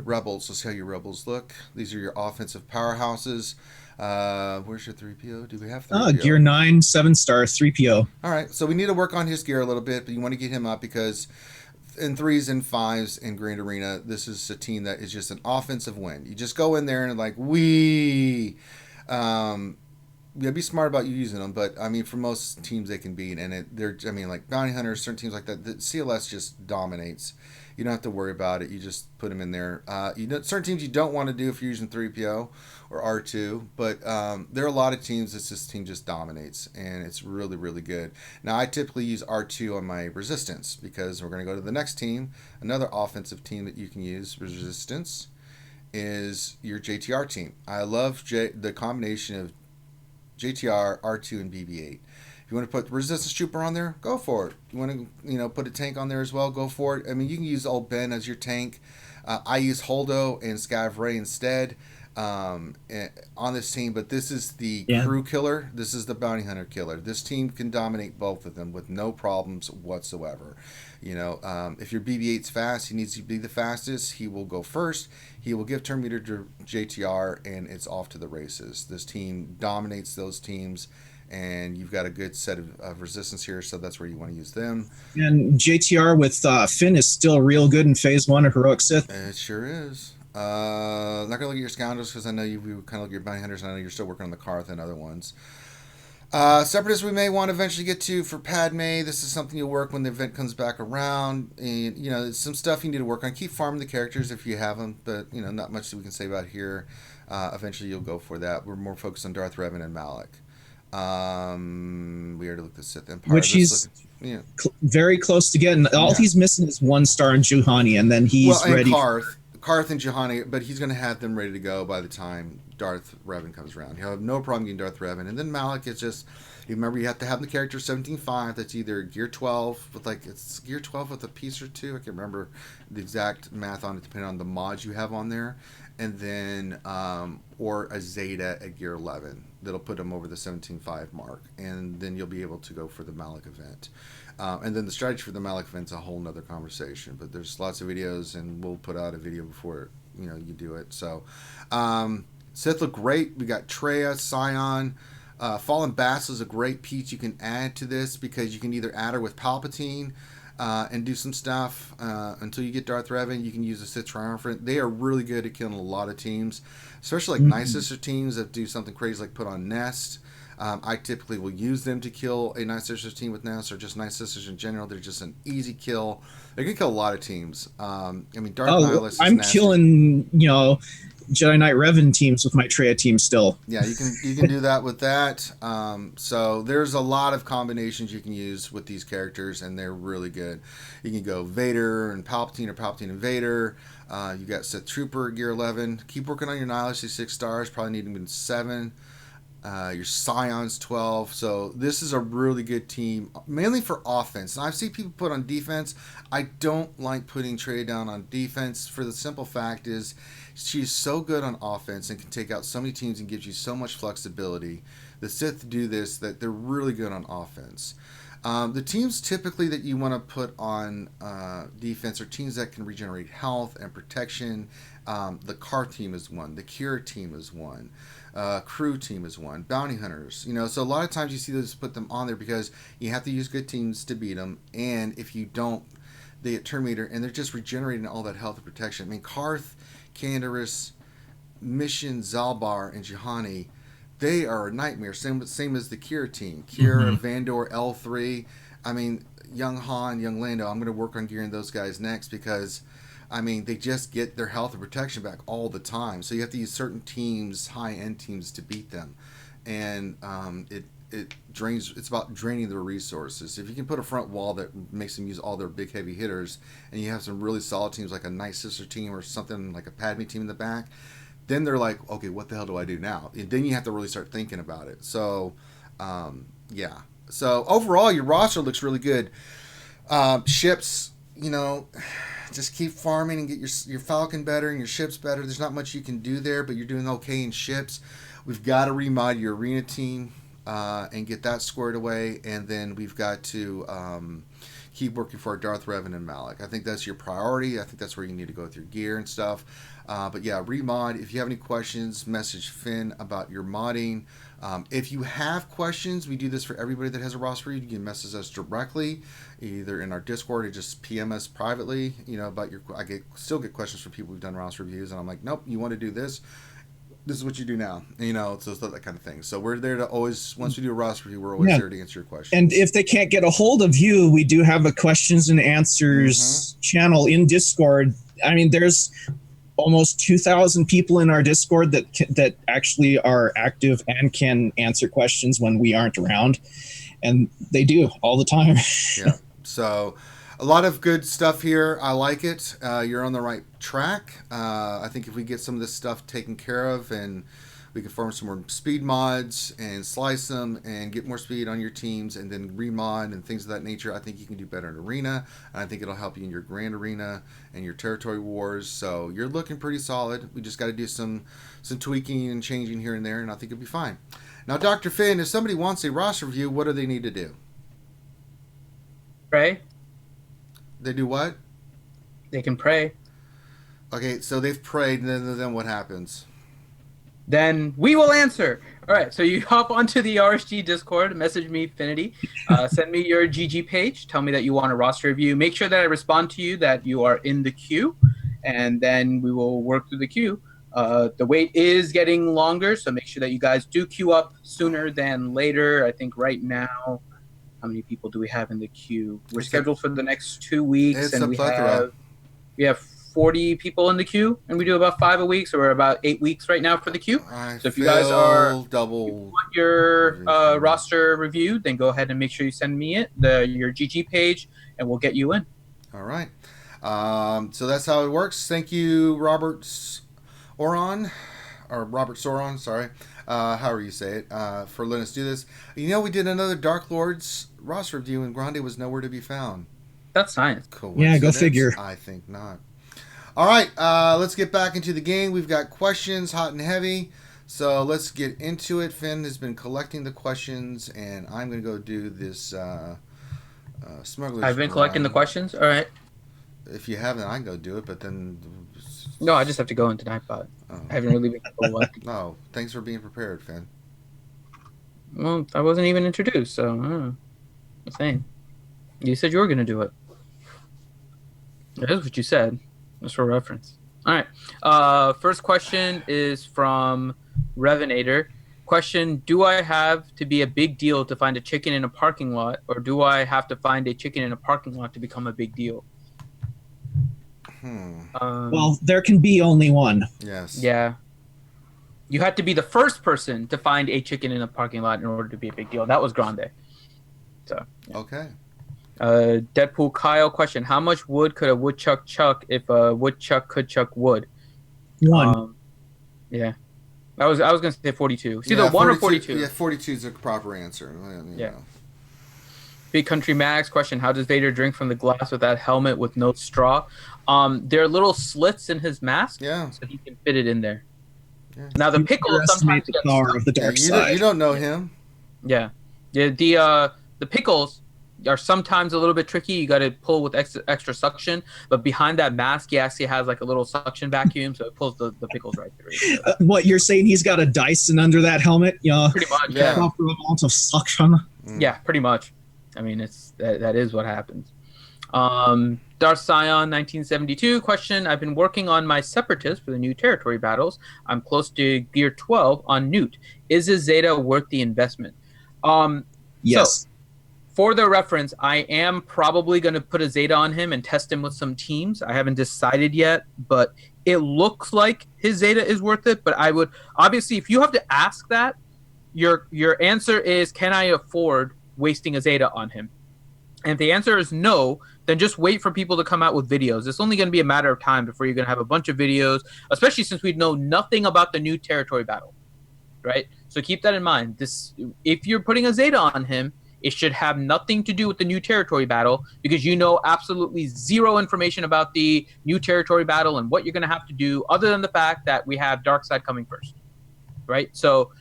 Rebels. Let's see how your Rebels look. These are your offensive powerhouses. Where's your 3PO? Do we have 3PO? Gear 9, 7-star, 3PO. All right, so we need to work on his gear a little bit, but you want to get him up because in 3s and 5s in Grand Arena, this is a team that is just an offensive win. You just go in there and like, yeah, be smart about you using them, but I mean, for most teams they can beat, and I mean, like Bounty Hunters, certain teams like that, the CLS just dominates. You don't have to worry about it. You just put them in there. Certain teams you don't want to do if you're using 3PO or R2, but there are a lot of teams that this team just dominates, and it's really, really good. Now, I typically use R2 on my Resistance because we're going to go to the next team. Another offensive team that you can use, Resistance, is your JTR team. I love the combination of JTR, R2, and BB-8. If you want to put Resistance Trooper on there, go for it. You want to, put a tank on there as well, go for it. I mean, you can use Old Ben as your tank. I use Holdo and Scav Ray instead on this team, but this is the crew killer. This is the bounty hunter killer. This team can dominate both of them with no problems whatsoever. If your BB-8's fast, he needs to be the fastest. He will go first. He will give turn meter to JTR, and it's off to the races. This team dominates those teams, and you've got a good set of resistance here, so that's where you want to use them. And JTR with Finn is still real good in Phase 1 of Heroic Sith. It sure is. Not going to look at your scoundrels because I know you kind of look at your bounty hunters, and I know you're still working on the Karth and other ones. Separatists we may want to eventually get to for Padme. This is something you'll work when the event comes back around. And, some stuff you need to work on. Keep farming the characters if you have them, but, not much that we can say about here. Eventually you'll go for that. We're more focused on Darth Revan and Malak. We already looked at Sith Empire. Which he's very close to getting. All he's missing is 1 star in Juhani, and then he's ready. Karth and Juhani, but he's going to have them ready to go by the time Darth Revan comes around. He'll have no problem getting Darth Revan. And then Malak is just, remember, you have to have the character 17.5 that's either Gear 12 with it's Gear 12 with a piece or two. I can't remember the exact math on it depending on the mods you have on there. And then, or a Zeta at Gear 11. That'll put him over the 17.5 mark. And then you'll be able to go for the Malak event. And then the strategy for the Malak event's a whole nother conversation. But there's lots of videos, and we'll put out a video before you do it. So, Sith look great. We got Traya, Scion. Fallen Bass is a great piece you can add to this because you can either add her with Palpatine and do some stuff until you get Darth Revan. You can use the Sith Triumphant. They are really good at killing a lot of teams, especially like Night Sister teams that do something crazy like put on Nest. I typically will use them to kill a Night Sisters team with Nest or just Night Sisters in general. They're just an easy kill. They can kill a lot of teams. Darth Nihilus is I'm nasty. killing, Jedi Knight Revan teams with my Traya team still. Yeah, you can do that with that. So there's a lot of combinations you can use with these characters, and they're really good. You can go Vader and Palpatine, or Palpatine and Vader. You got Sith Trooper Gear 11. Keep working on your Nihilus. He's 6 stars. Probably need him in 7. Your Scion's 12. So this is a really good team, mainly for offense. And I've seen people put on defense. I don't like putting Trey down on defense for the simple fact is she's so good on offense and can take out so many teams and gives you so much flexibility. The Sith do this, that they're really good on offense. The teams typically that you want to put on defense are teams that can regenerate health and protection. The Car team is one. The Cure team is one. Crew team is one. Bounty Hunters. So a lot of times you see those put them on there because you have to use good teams to beat them. And if you don't, they get turn meter and they're just regenerating all that health and protection. Karth, Canderous, Mission, Zalbar, and Juhani, they are a nightmare. Same as the Kira team. Kira, Vandor, L3. Young Han, Young Lando. I'm going to work on gearing those guys next because, they just get their health and protection back all the time. So you have to use certain teams, high-end teams, to beat them. And it drains. It's about draining their resources. If you can put a front wall that makes them use all their big heavy hitters, and you have some really solid teams like a Night Sister team or something like a Padme team in the back, then they're like, okay, what the hell do I do now? And then you have to really start thinking about it. So, yeah. So overall, your roster looks really good. Ships, just keep farming and get your Falcon better and your ships better. There's not much you can do there, but you're doing okay in ships. We've got to remod your arena team and get that squared away, and then we've got to keep working for Darth Revan and Malik. I think that's your priority. I think that's where you need to go with your gear and stuff. But yeah, remod. If you have any questions, message Finn about your modding. If you have questions, we do this for everybody that has a roster review. You can message us directly, either in our Discord or just PM us privately. About your. Still get questions from people who've done roster reviews, and I'm like, nope, you want to do this. This is what you do now. So that kind of thing. So we're there to always, once we do a roster review, we're always there to answer your questions. And if they can't get a hold of you, we do have a questions and answers channel in Discord. I mean, there's almost 2,000 people in our Discord that actually are active and can answer questions when we aren't around. And they do all the time. Yeah. So a lot of good stuff here. I like it. You're on the right track. I think if we get some of this stuff taken care of and we can form some more speed mods and slice them and get more speed on your teams and then remod and things of that nature, I think you can do better in arena. And I think it'll help you in your grand arena and your territory wars. So you're looking pretty solid. We just got to do some tweaking and changing here and there, and I think it'll be fine. Now, Dr. Finn, if somebody wants a roster review, what do they need to do? Pray. They do what? They can pray. Okay, so they've prayed, and then what happens? Then we will answer. All right, so you hop onto the RSG Discord, message me, Finity, send me your GG page, tell me that you want a roster review. Make sure that I respond to you that you are in the queue, and then we will work through the queue. The wait is getting longer, so make sure that you guys do queue up sooner than later. I think right now, how many people do we have in the queue? We're scheduled for the next 2 weeks, and we have 40 people in the queue, and we do about 5 a week, so we're about 8 weeks right now for the queue. So if you guys want your roster reviewed, then go ahead and make sure you send me your GG page, and we'll get you in. All right. So that's how it works. Thank you, Robert Soron, sorry, however you say it, for letting us do this. We did another Dark Lords roster review, and Grande was nowhere to be found. That's science. Yeah, go figure. I think not. All right, let's get back into the game. We've got questions, hot and heavy, so let's get into it. Finn has been collecting the questions, and I'm going to go do this smuggler's I've been collecting the questions? All right. If you haven't, I can go do it, but then... No, I just have to go into Nightbot. Oh. I haven't really been able to No, thanks for being prepared, Finn. Well, I wasn't even introduced, so I'm saying. You said you were going to do it. That is what you said. Just for reference. All right. First question is from Revenator. Question, do I have to be a big deal to find a chicken in a parking lot, or do I have to find a chicken in a parking lot to become a big deal? Well, there can be only one. Yes. Yeah. You had to be the first person to find a chicken in a parking lot in order to be a big deal. That was Grande. So. Yeah. Okay. Deadpool Kyle question: how much wood could a woodchuck chuck if a woodchuck could chuck wood? One. Yeah. I was gonna say 42. It's either 1 or 42. Yeah, 42 is the proper answer. Yeah. Big Country Max question: how does Vader drink from the glass with that helmet with no straw? There are little slits in his mask, so he can fit it in there. Yeah. Now the pickles sometimes get power of the dark side. You don't know him. Yeah. The pickles are sometimes a little bit tricky. You got to pull with extra suction, but behind that mask, he actually has like a little suction vacuum, so it pulls the pickles right through. So. What you're saying? He's got a Dyson under that helmet? Pretty much. Yeah. Proper amount of suction. Yeah, pretty much. I mean, that is what happens. Darth Scion 1972 question: I've been working on my Separatist for the new territory battles. I'm close to Gear 12 on Newt. Is this Zeta worth the investment? Yes. So, for the reference, I am probably going to put a Zeta on him and test him with some teams. I haven't decided yet, but it looks like his Zeta is worth it. But I would obviously, if you have to ask that, your answer is, can I afford wasting a Zeta on him? And if the answer is no, then just wait for people to come out with videos. It's only going to be a matter of time before you're going to have a bunch of videos, especially since we know nothing about the new territory battle, right? So keep that in mind. If you're putting a Zeta on him, it should have nothing to do with the new territory battle because you know absolutely zero information about the new territory battle and what you're going to have to do other than the fact that we have Darkseid coming first, right? So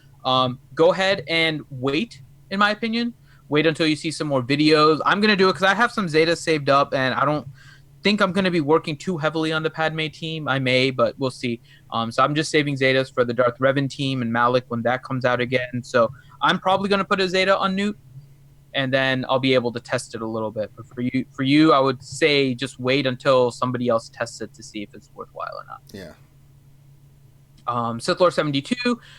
go ahead and wait, in my opinion. Wait until you see some more videos. I'm going to do it because I have some Zetas saved up, and I don't think I'm going to be working too heavily on the Padme team. I may, but we'll see. So I'm just saving Zetas for the Darth Revan team and Malik when that comes out again. So I'm probably going to put a Zeta on Newt, and then I'll be able to test it a little bit. But for you, I would say just wait until somebody else tests it to see if it's worthwhile or not. Yeah. Sith Lord 72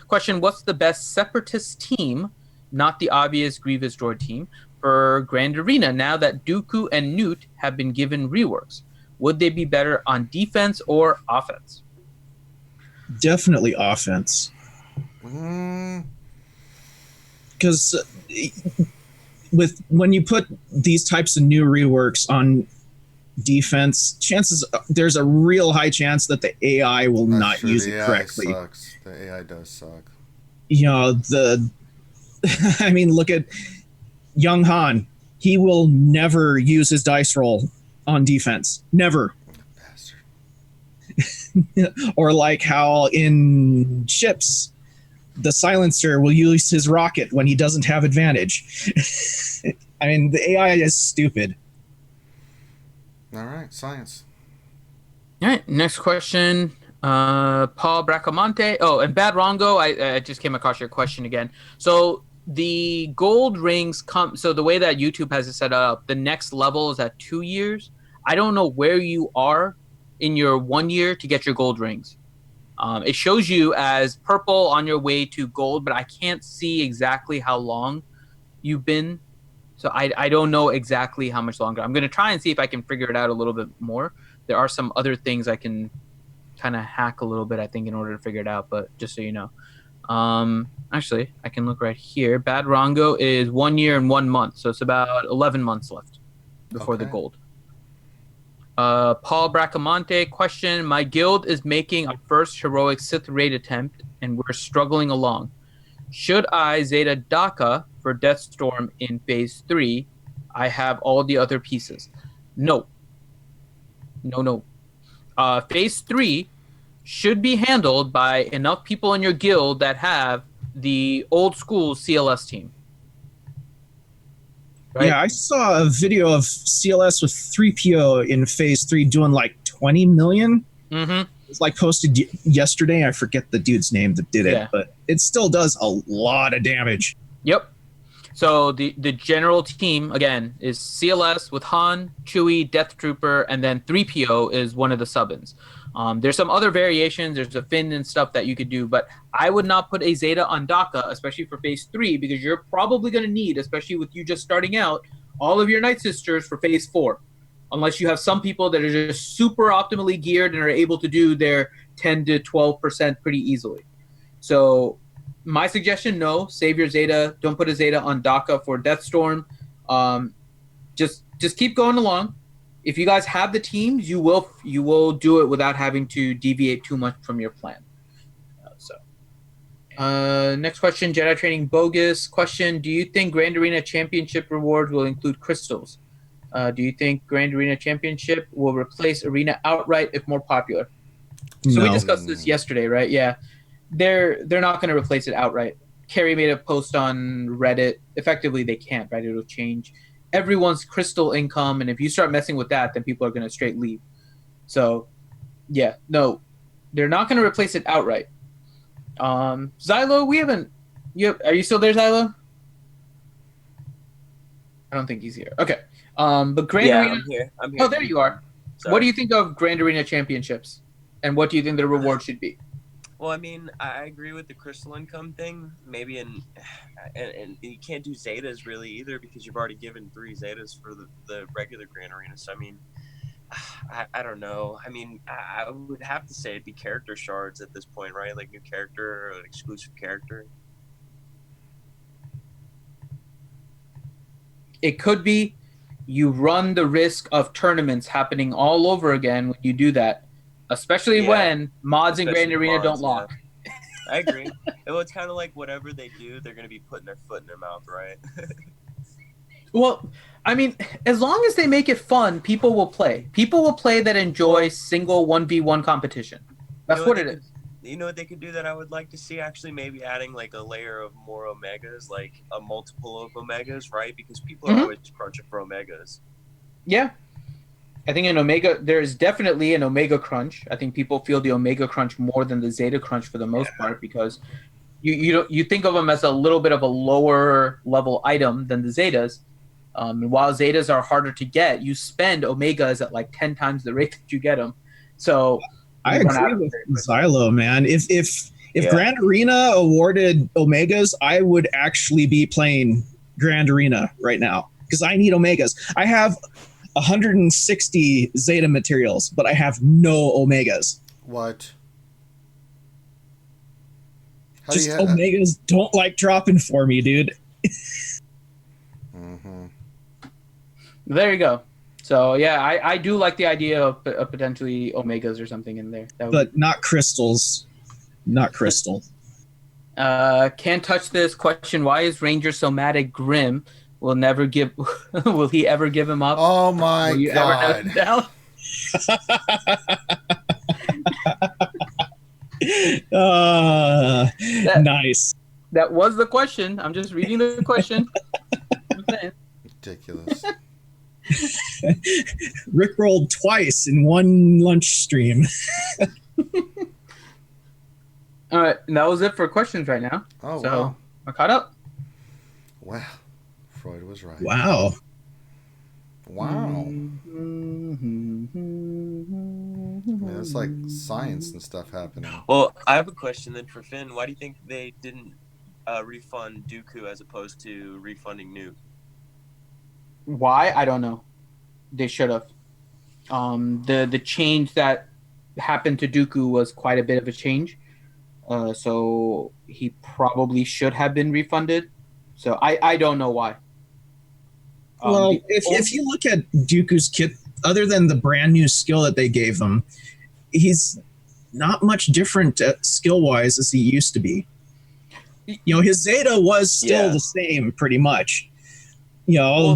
question: what's the best Separatist team, not the obvious Grievous droid team, for Grand Arena now that Dooku and Newt have been given reworks? Would they be better on defense or offense? Definitely offense. Because when you put these types of new reworks on defense, there's a real high chance that the AI will not use it correctly. Sucks. The AI does suck. You know, I mean, look at Young Han. He will never use his dice roll on defense. Never. Bastard. Or like how in ships, the silencer will use his rocket when he doesn't have advantage. I mean, the AI is stupid. All right, science. All right, next question. Paul Bracamonte. Oh, and Bad Rongo, I just came across your question again. So the gold rings come. So the way that YouTube has it set up, the next level is at 2 years. I don't know where you are in your 1 year to get your gold rings. It shows you as purple on your way to gold, but I can't see exactly how long you've been. So I don't know exactly how much longer. I'm going to try and see if I can figure it out a little bit more. There are some other things I can kind of hack a little bit, I think, in order to figure it out, but just so you know. Actually, I can look right here. Bad Rongo is 1 year and 1 month, so it's about 11 months left before the gold. Paul Bracamonte question: my guild is making our first heroic Sith raid attempt, and we're struggling along. Should I Zeta Daka for Deathstorm in Phase 3? I have all the other pieces. No. Phase 3 should be handled by enough people in your guild that have the old school CLS team. Right? Yeah, I saw a video of CLS with 3PO in Phase 3 doing like 20 million. Mm-hmm. It's like posted yesterday. I forget the dude's name that did it, but it still does a lot of damage. Yep. So the general team, again, is CLS with Han, Chewie, Death Trooper, and then 3PO is one of the sub-ins. There's some other variations. There's a Finn and stuff that you could do, but I would not put a Zeta on Daka, especially for Phase 3, because you're probably going to need, especially with you just starting out, all of your Night Sisters for Phase 4. Unless you have some people that are just super optimally geared and are able to do their 10 to 12% pretty easily. So my suggestion, no, save your Zeta. Don't put a Zeta on Daka for Deathstorm. Just keep going along. If you guys have the teams, you will do it without having to deviate too much from your plan. Next question, Jedi Training Bogus question. Do you think Grand Arena Championship rewards will include crystals? Do you think Grand Arena Championship will replace Arena outright if more popular? So we discussed this yesterday, right? Yeah. They're not going to replace it outright. Carrie made a post on Reddit. Effectively, they can't, right? It'll change everyone's crystal income, and if you start messing with that, then people are going to straight leave. So, yeah, no, they're not going to replace it outright. Xylo, we haven't. Are you still there, Xylo? I don't think he's here. Okay. But Grand Arena. I'm here. Oh, there you are. Sorry. What do you think of Grand Arena Championships, and what do you think the reward should be? Well, I mean, I agree with the crystal income thing. Maybe and you can't do Zetas really either because you've already given 3 Zetas for the regular Grand Arena. So I mean, I don't know. I mean, I would have to say it'd be character shards at this point, right? Like new character or an exclusive character. It could be. you run the risk of tournaments happening all over again when you do that, especially when mods in Grand Arena don't lock. Yeah. I agree. Well, it's kind of like whatever they do, they're going to be putting their foot in their mouth, right? Well, I mean, as long as they make it fun, people will play. People will play that enjoy single 1v1 competition. That's what it is. You know what they could do that I would like to see? Actually, maybe adding like a layer of more Omegas, like a multiple of Omegas, right? Because people are always crunching for Omegas. Yeah. I think there is definitely an Omega crunch. I think people feel the Omega crunch more than the Zeta crunch for the most part, because you think of them as a little bit of a lower level item than the Zetas. And while Zetas are harder to get, you spend Omegas at like 10 times the rate that you get them. So I agree with Xylo, man. If Grand Arena awarded Omegas, I would actually be playing Grand Arena right now because I need Omegas. I have 160 Zeta materials, but I have no Omegas. What? Just Omegas don't like dropping for me, dude. There you go. So yeah, I do like the idea of potentially Omegas or something in there. But not crystals. Not crystal. Can't touch this question. Why is Ranger so mad at Grim? Will he ever give him up? Oh my God. Nice. That was the question. I'm just reading the question. Ridiculous. Rickrolled twice in one lunch stream. All right, and that was it for questions right now. Oh, so wow. I caught up. Wow, Freud was right. Wow. Man, it's like science and stuff happening. Well, I have a question then for Finn. Why do you think they didn't refund Dooku as opposed to refunding Newt? Why? I don't know. They should have. The change that happened to Dooku was quite a bit of a change. So he probably should have been refunded. So I don't know why. Well, if you look at Dooku's kit, other than the brand new skill that they gave him, he's not much different skill-wise as he used to be. You know, his Zeta was still the same, pretty much. You know,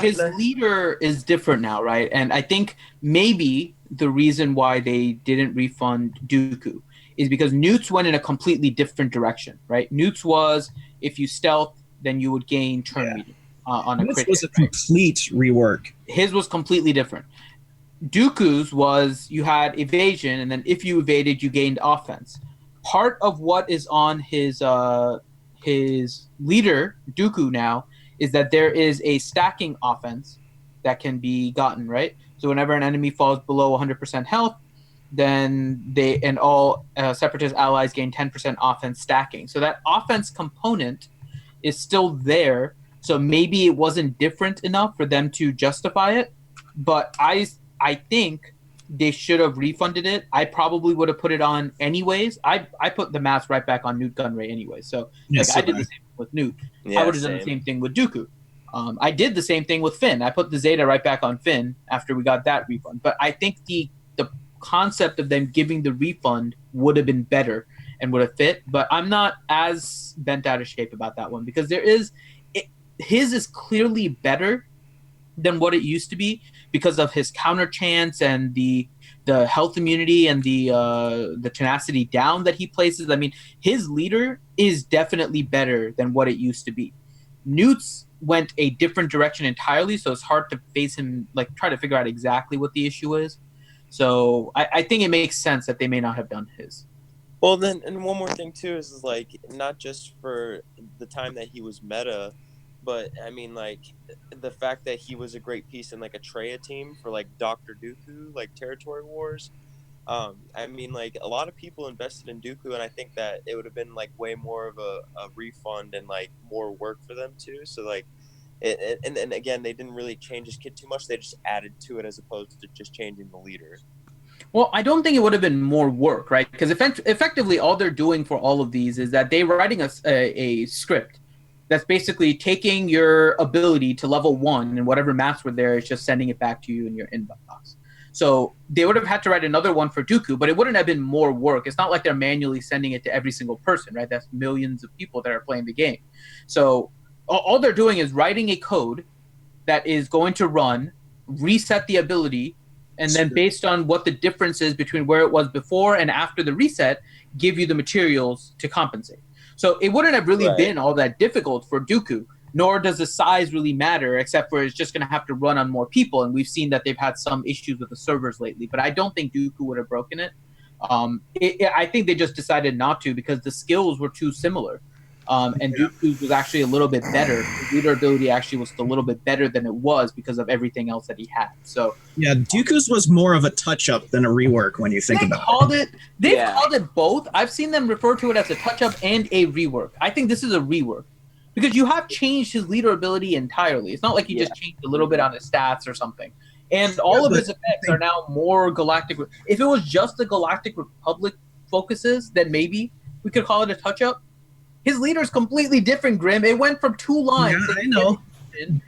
his leader is different now, right? And I think maybe the reason why they didn't refund Dooku is because Newt's went in a completely different direction, right? Newt's was, if you stealth, then you would gain turn meter on a crit. This was a complete rework. His was completely different. Dooku's was, you had evasion, and then if you evaded, you gained offense. Part of what is on his leader, Dooku, now, is that there is a stacking offense that can be gotten, right? So whenever an enemy falls below 100% health, then all Separatist allies gain 10% offense stacking. So that offense component is still there. So maybe it wasn't different enough for them to justify it. But I think they should have refunded it. I probably would have put it on anyways. I put the mask right back on Newt Gunray anyway. So I did the same thing with Newt. Yeah, I would have done the same thing with Dooku. I did the same thing with Finn. I put the Zeta right back on Finn after we got that refund. But I think the concept of them giving the refund would have been better and would have fit. But I'm not as bent out of shape about that one because his is clearly better than what it used to be because of his counter chance and the health immunity and the tenacity down that he places. I mean, his leader is definitely better than what it used to be. Newt's went a different direction entirely, so it's hard to face him, like try to figure out exactly what the issue is. So I think it makes sense that they may not have done his. Well, then, and one more thing too is like not just for the time that he was meta, but I mean like the fact that he was a great piece in like a Traya team for like Dr. Dooku, like Territory Wars. I mean like a lot of people invested in Dooku, and I think that it would have been like way more of a refund and like more work for them too. So like. And again, they didn't really change his kit too much. They just added to it as opposed to just changing the leader. Well, I don't think it would have been more work, right? Because effectively, all they're doing for all of these is that they're writing a script that's basically taking your ability to level 1 and whatever maps were there is just sending it back to you in your inbox. So they would have had to write another one for Dooku, but it wouldn't have been more work. It's not like they're manually sending it to every single person, right? That's millions of people that are playing the game. So all they're doing is writing a code that is going to run, reset the ability, and then based on what the difference is between where it was before and after the reset, give you the materials to compensate. So it wouldn't have really been all that difficult for Dooku, nor does the size really matter, except for it's just going to have to run on more people. And we've seen that they've had some issues with the servers lately, but I don't think Dooku would have broken it. I think they just decided not to because the skills were too similar. And Dooku's was actually a little bit better. His leader ability actually was a little bit better than it was because of everything else that he had. So yeah, Dooku's was more of a touch-up than a rework when you think about it. They've called it both. I've seen them refer to it as a touch-up and a rework. I think this is a rework because you have changed his leader ability entirely. It's not like you just changed a little bit on his stats or something. And all of his effects are now more Galactic. If it was just the Galactic Republic focuses, then maybe we could call it a touch-up. His leader is completely different, Grim. It went from 2 lines. Yeah, I know.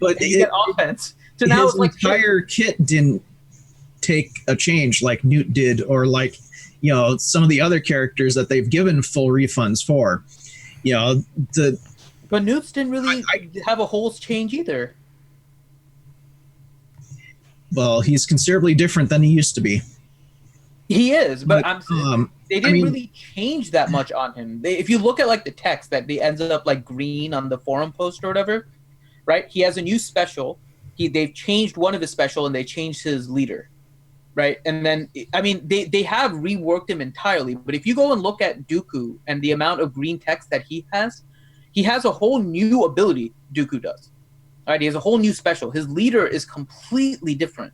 But you get offense. So now his entire kit didn't take a change like Newt did, or like, you know, some of the other characters that they've given full refunds for. You know, but Newt's didn't really have a whole change either. Well, he's considerably different than he used to be. He is, but I'm saying they didn't really change that much on him. If you look at like the text that they ends up like green on the forum post or whatever, right? He has a new special. They've changed one of his special and they changed his leader, right? And then I mean they have reworked him entirely. But if you go and look at Dooku and the amount of green text that he has a whole new ability. Dooku does, all right? He has a whole new special. His leader is completely different.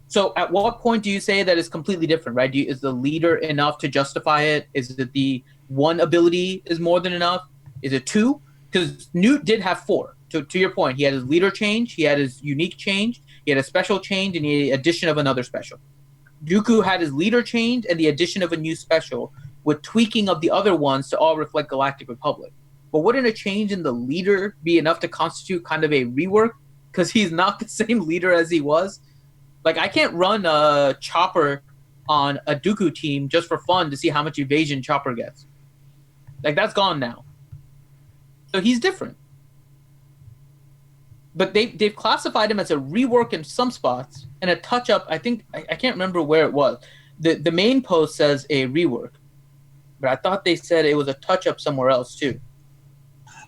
So at what point do you say that it's completely different, right? Is the leader enough to justify it? Is it the one ability is more than enough? Is it 2? Because Newt did have 4. To your point, he had his leader change, he had his unique change, he had a special change, and the addition of another special. Dooku had his leader change and the addition of a new special with tweaking of the other ones to all reflect Galactic Republic. But wouldn't a change in the leader be enough to constitute kind of a rework? Because he's not the same leader as he was. Like, I can't run a Chopper on a Dooku team just for fun to see how much evasion Chopper gets. Like, that's gone now. So he's different. But they've classified him as a rework in some spots and a touch-up. I think, I can't remember where it was. The main post says a rework. But I thought they said it was a touch-up somewhere else, too.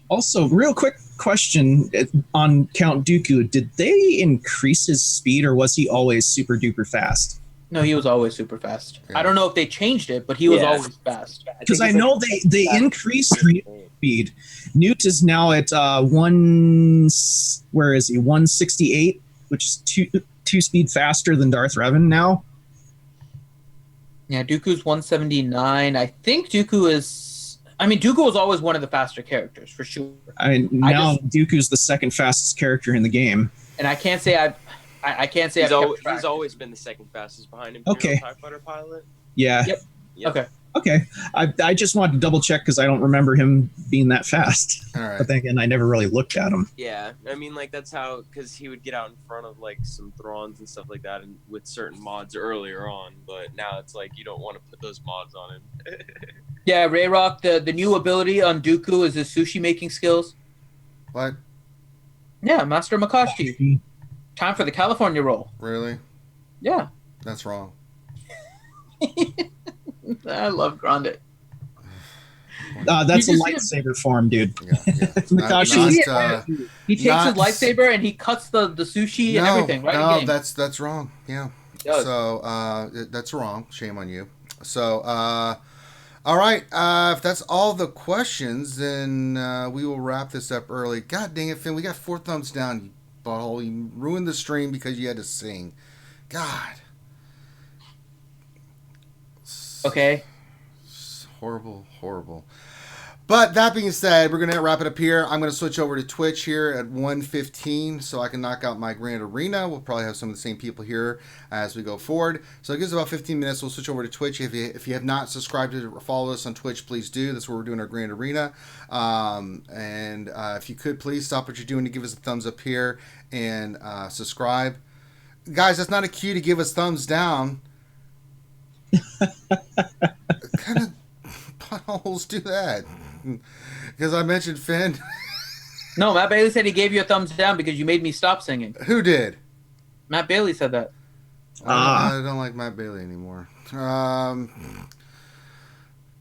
Also, real quick question on Count Dooku. Did they increase his speed, or was he always super duper fast? No, he was always super fast. Yeah. I don't know if they changed it, but he was always fast. Because I know they increased speed. Newt is now at 168, which is two speed faster than Darth Revan now. Yeah, Dooku's 179. I think Dooku is... I mean, Dooku was always one of the faster characters, for sure. I mean, now Dooku's the second fastest character in the game. And I can't say he's always been the second fastest behind Imperial TIE Fighter pilot. Yeah. Yep. Okay. I just wanted to double check because I don't remember him being that fast. All right. But then again, I never really looked at him. Yeah, I mean, like, that's how, because he would get out in front of like some Thrawns and stuff like that, and with certain mods earlier on. But now it's like you don't want to put those mods on him. Yeah, Rayrock, the new ability on Dooku is his sushi making skills. What? Yeah, Master Makashi. Time for the California roll. Really? Yeah. That's wrong. I love Grande. That's a lightsaber form, dude. Yeah. He takes his lightsaber and he cuts the sushi and everything, right? No, that's wrong. Yeah. So that's wrong. Shame on you. So all right. If that's all the questions, then we will wrap this up early. God dang it, Finn. We got 4 thumbs down, you butthole. You ruined the stream because you had to sing. God. Okay. Horrible. But that being said, we're going to wrap it up here. I'm going to switch over to Twitch here at 1:15 so I can knock out my Grand Arena. We'll probably have some of the same people here as we go forward. So it gives about 15 minutes. We'll switch over to Twitch. If you have not subscribed to or follow us on Twitch, please do. That's where we're doing our Grand Arena. If you could, please stop what you're doing to give us a thumbs up here and subscribe. Guys, that's not a cue to give us thumbs down. Kind of potholes do that. Because I mentioned Finn. No, Matt Bailey said he gave you a thumbs down because you made me stop singing. Who did? Matt Bailey said that. I don't like Matt Bailey anymore. Damn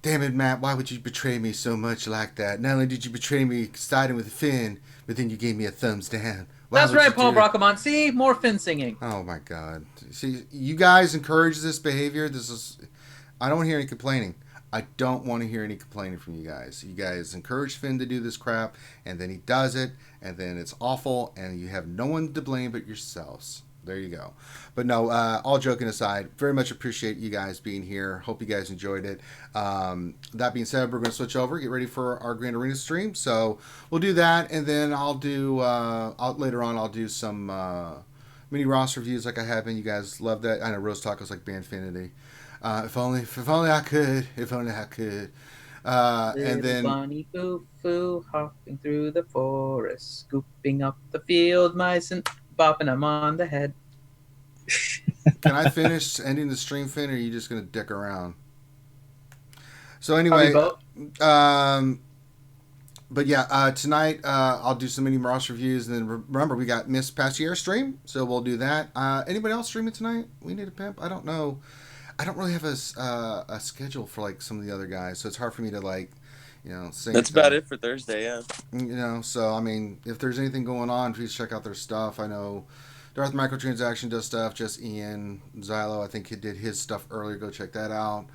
it, Matt. Why would you betray me so much like that? Not only did you betray me siding with Finn, but then you gave me a thumbs down. That's right, Paul Brockamont. See? More Finn singing. Oh, my God. See, you guys encourage this behavior. I don't hear any complaining. I don't want to hear any complaining from you guys. You guys encourage Finn to do this crap, and then he does it, and then it's awful, and you have no one to blame but yourselves. There you go. But no, all joking aside, very much appreciate you guys being here. Hope you guys enjoyed it. That being said, we're going to switch over, get ready for our Grand Arena stream. So we'll do that, and then I'll do, later on, I'll do some mini roster reviews like I have been. You guys love that. I know Rose Tacos like Banfinity. If only I could. If only I could. And then bunny foo foo hopping through the forest, scooping up the field mice and bopping them on the head. Can I finish ending the stream, Finn, or are you just gonna dick around? So anyway, but yeah, tonight I'll do some mini roster reviews, and then remember we got Miss Passier stream, so we'll do that. Anybody else streaming tonight? We need a pimp. I don't know. I don't really have a schedule for like some of the other guys, so it's hard for me to like, say. That's about it for Thursday, yeah. So I mean, if there's anything going on, please check out their stuff. I know Darth Microtransaction does stuff. Just Ian Xylo, I think he did his stuff earlier. Go check that out.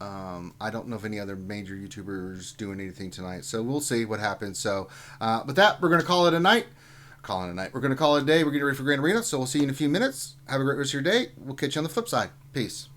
I don't know if any other major YouTubers doing anything tonight, so we'll see what happens. So, with that, we're gonna call it a night. We're gonna call it a day. We're getting ready for Grand Arena, so we'll see you in a few minutes. Have a great rest of your day. We'll catch you on the flip side. Peace.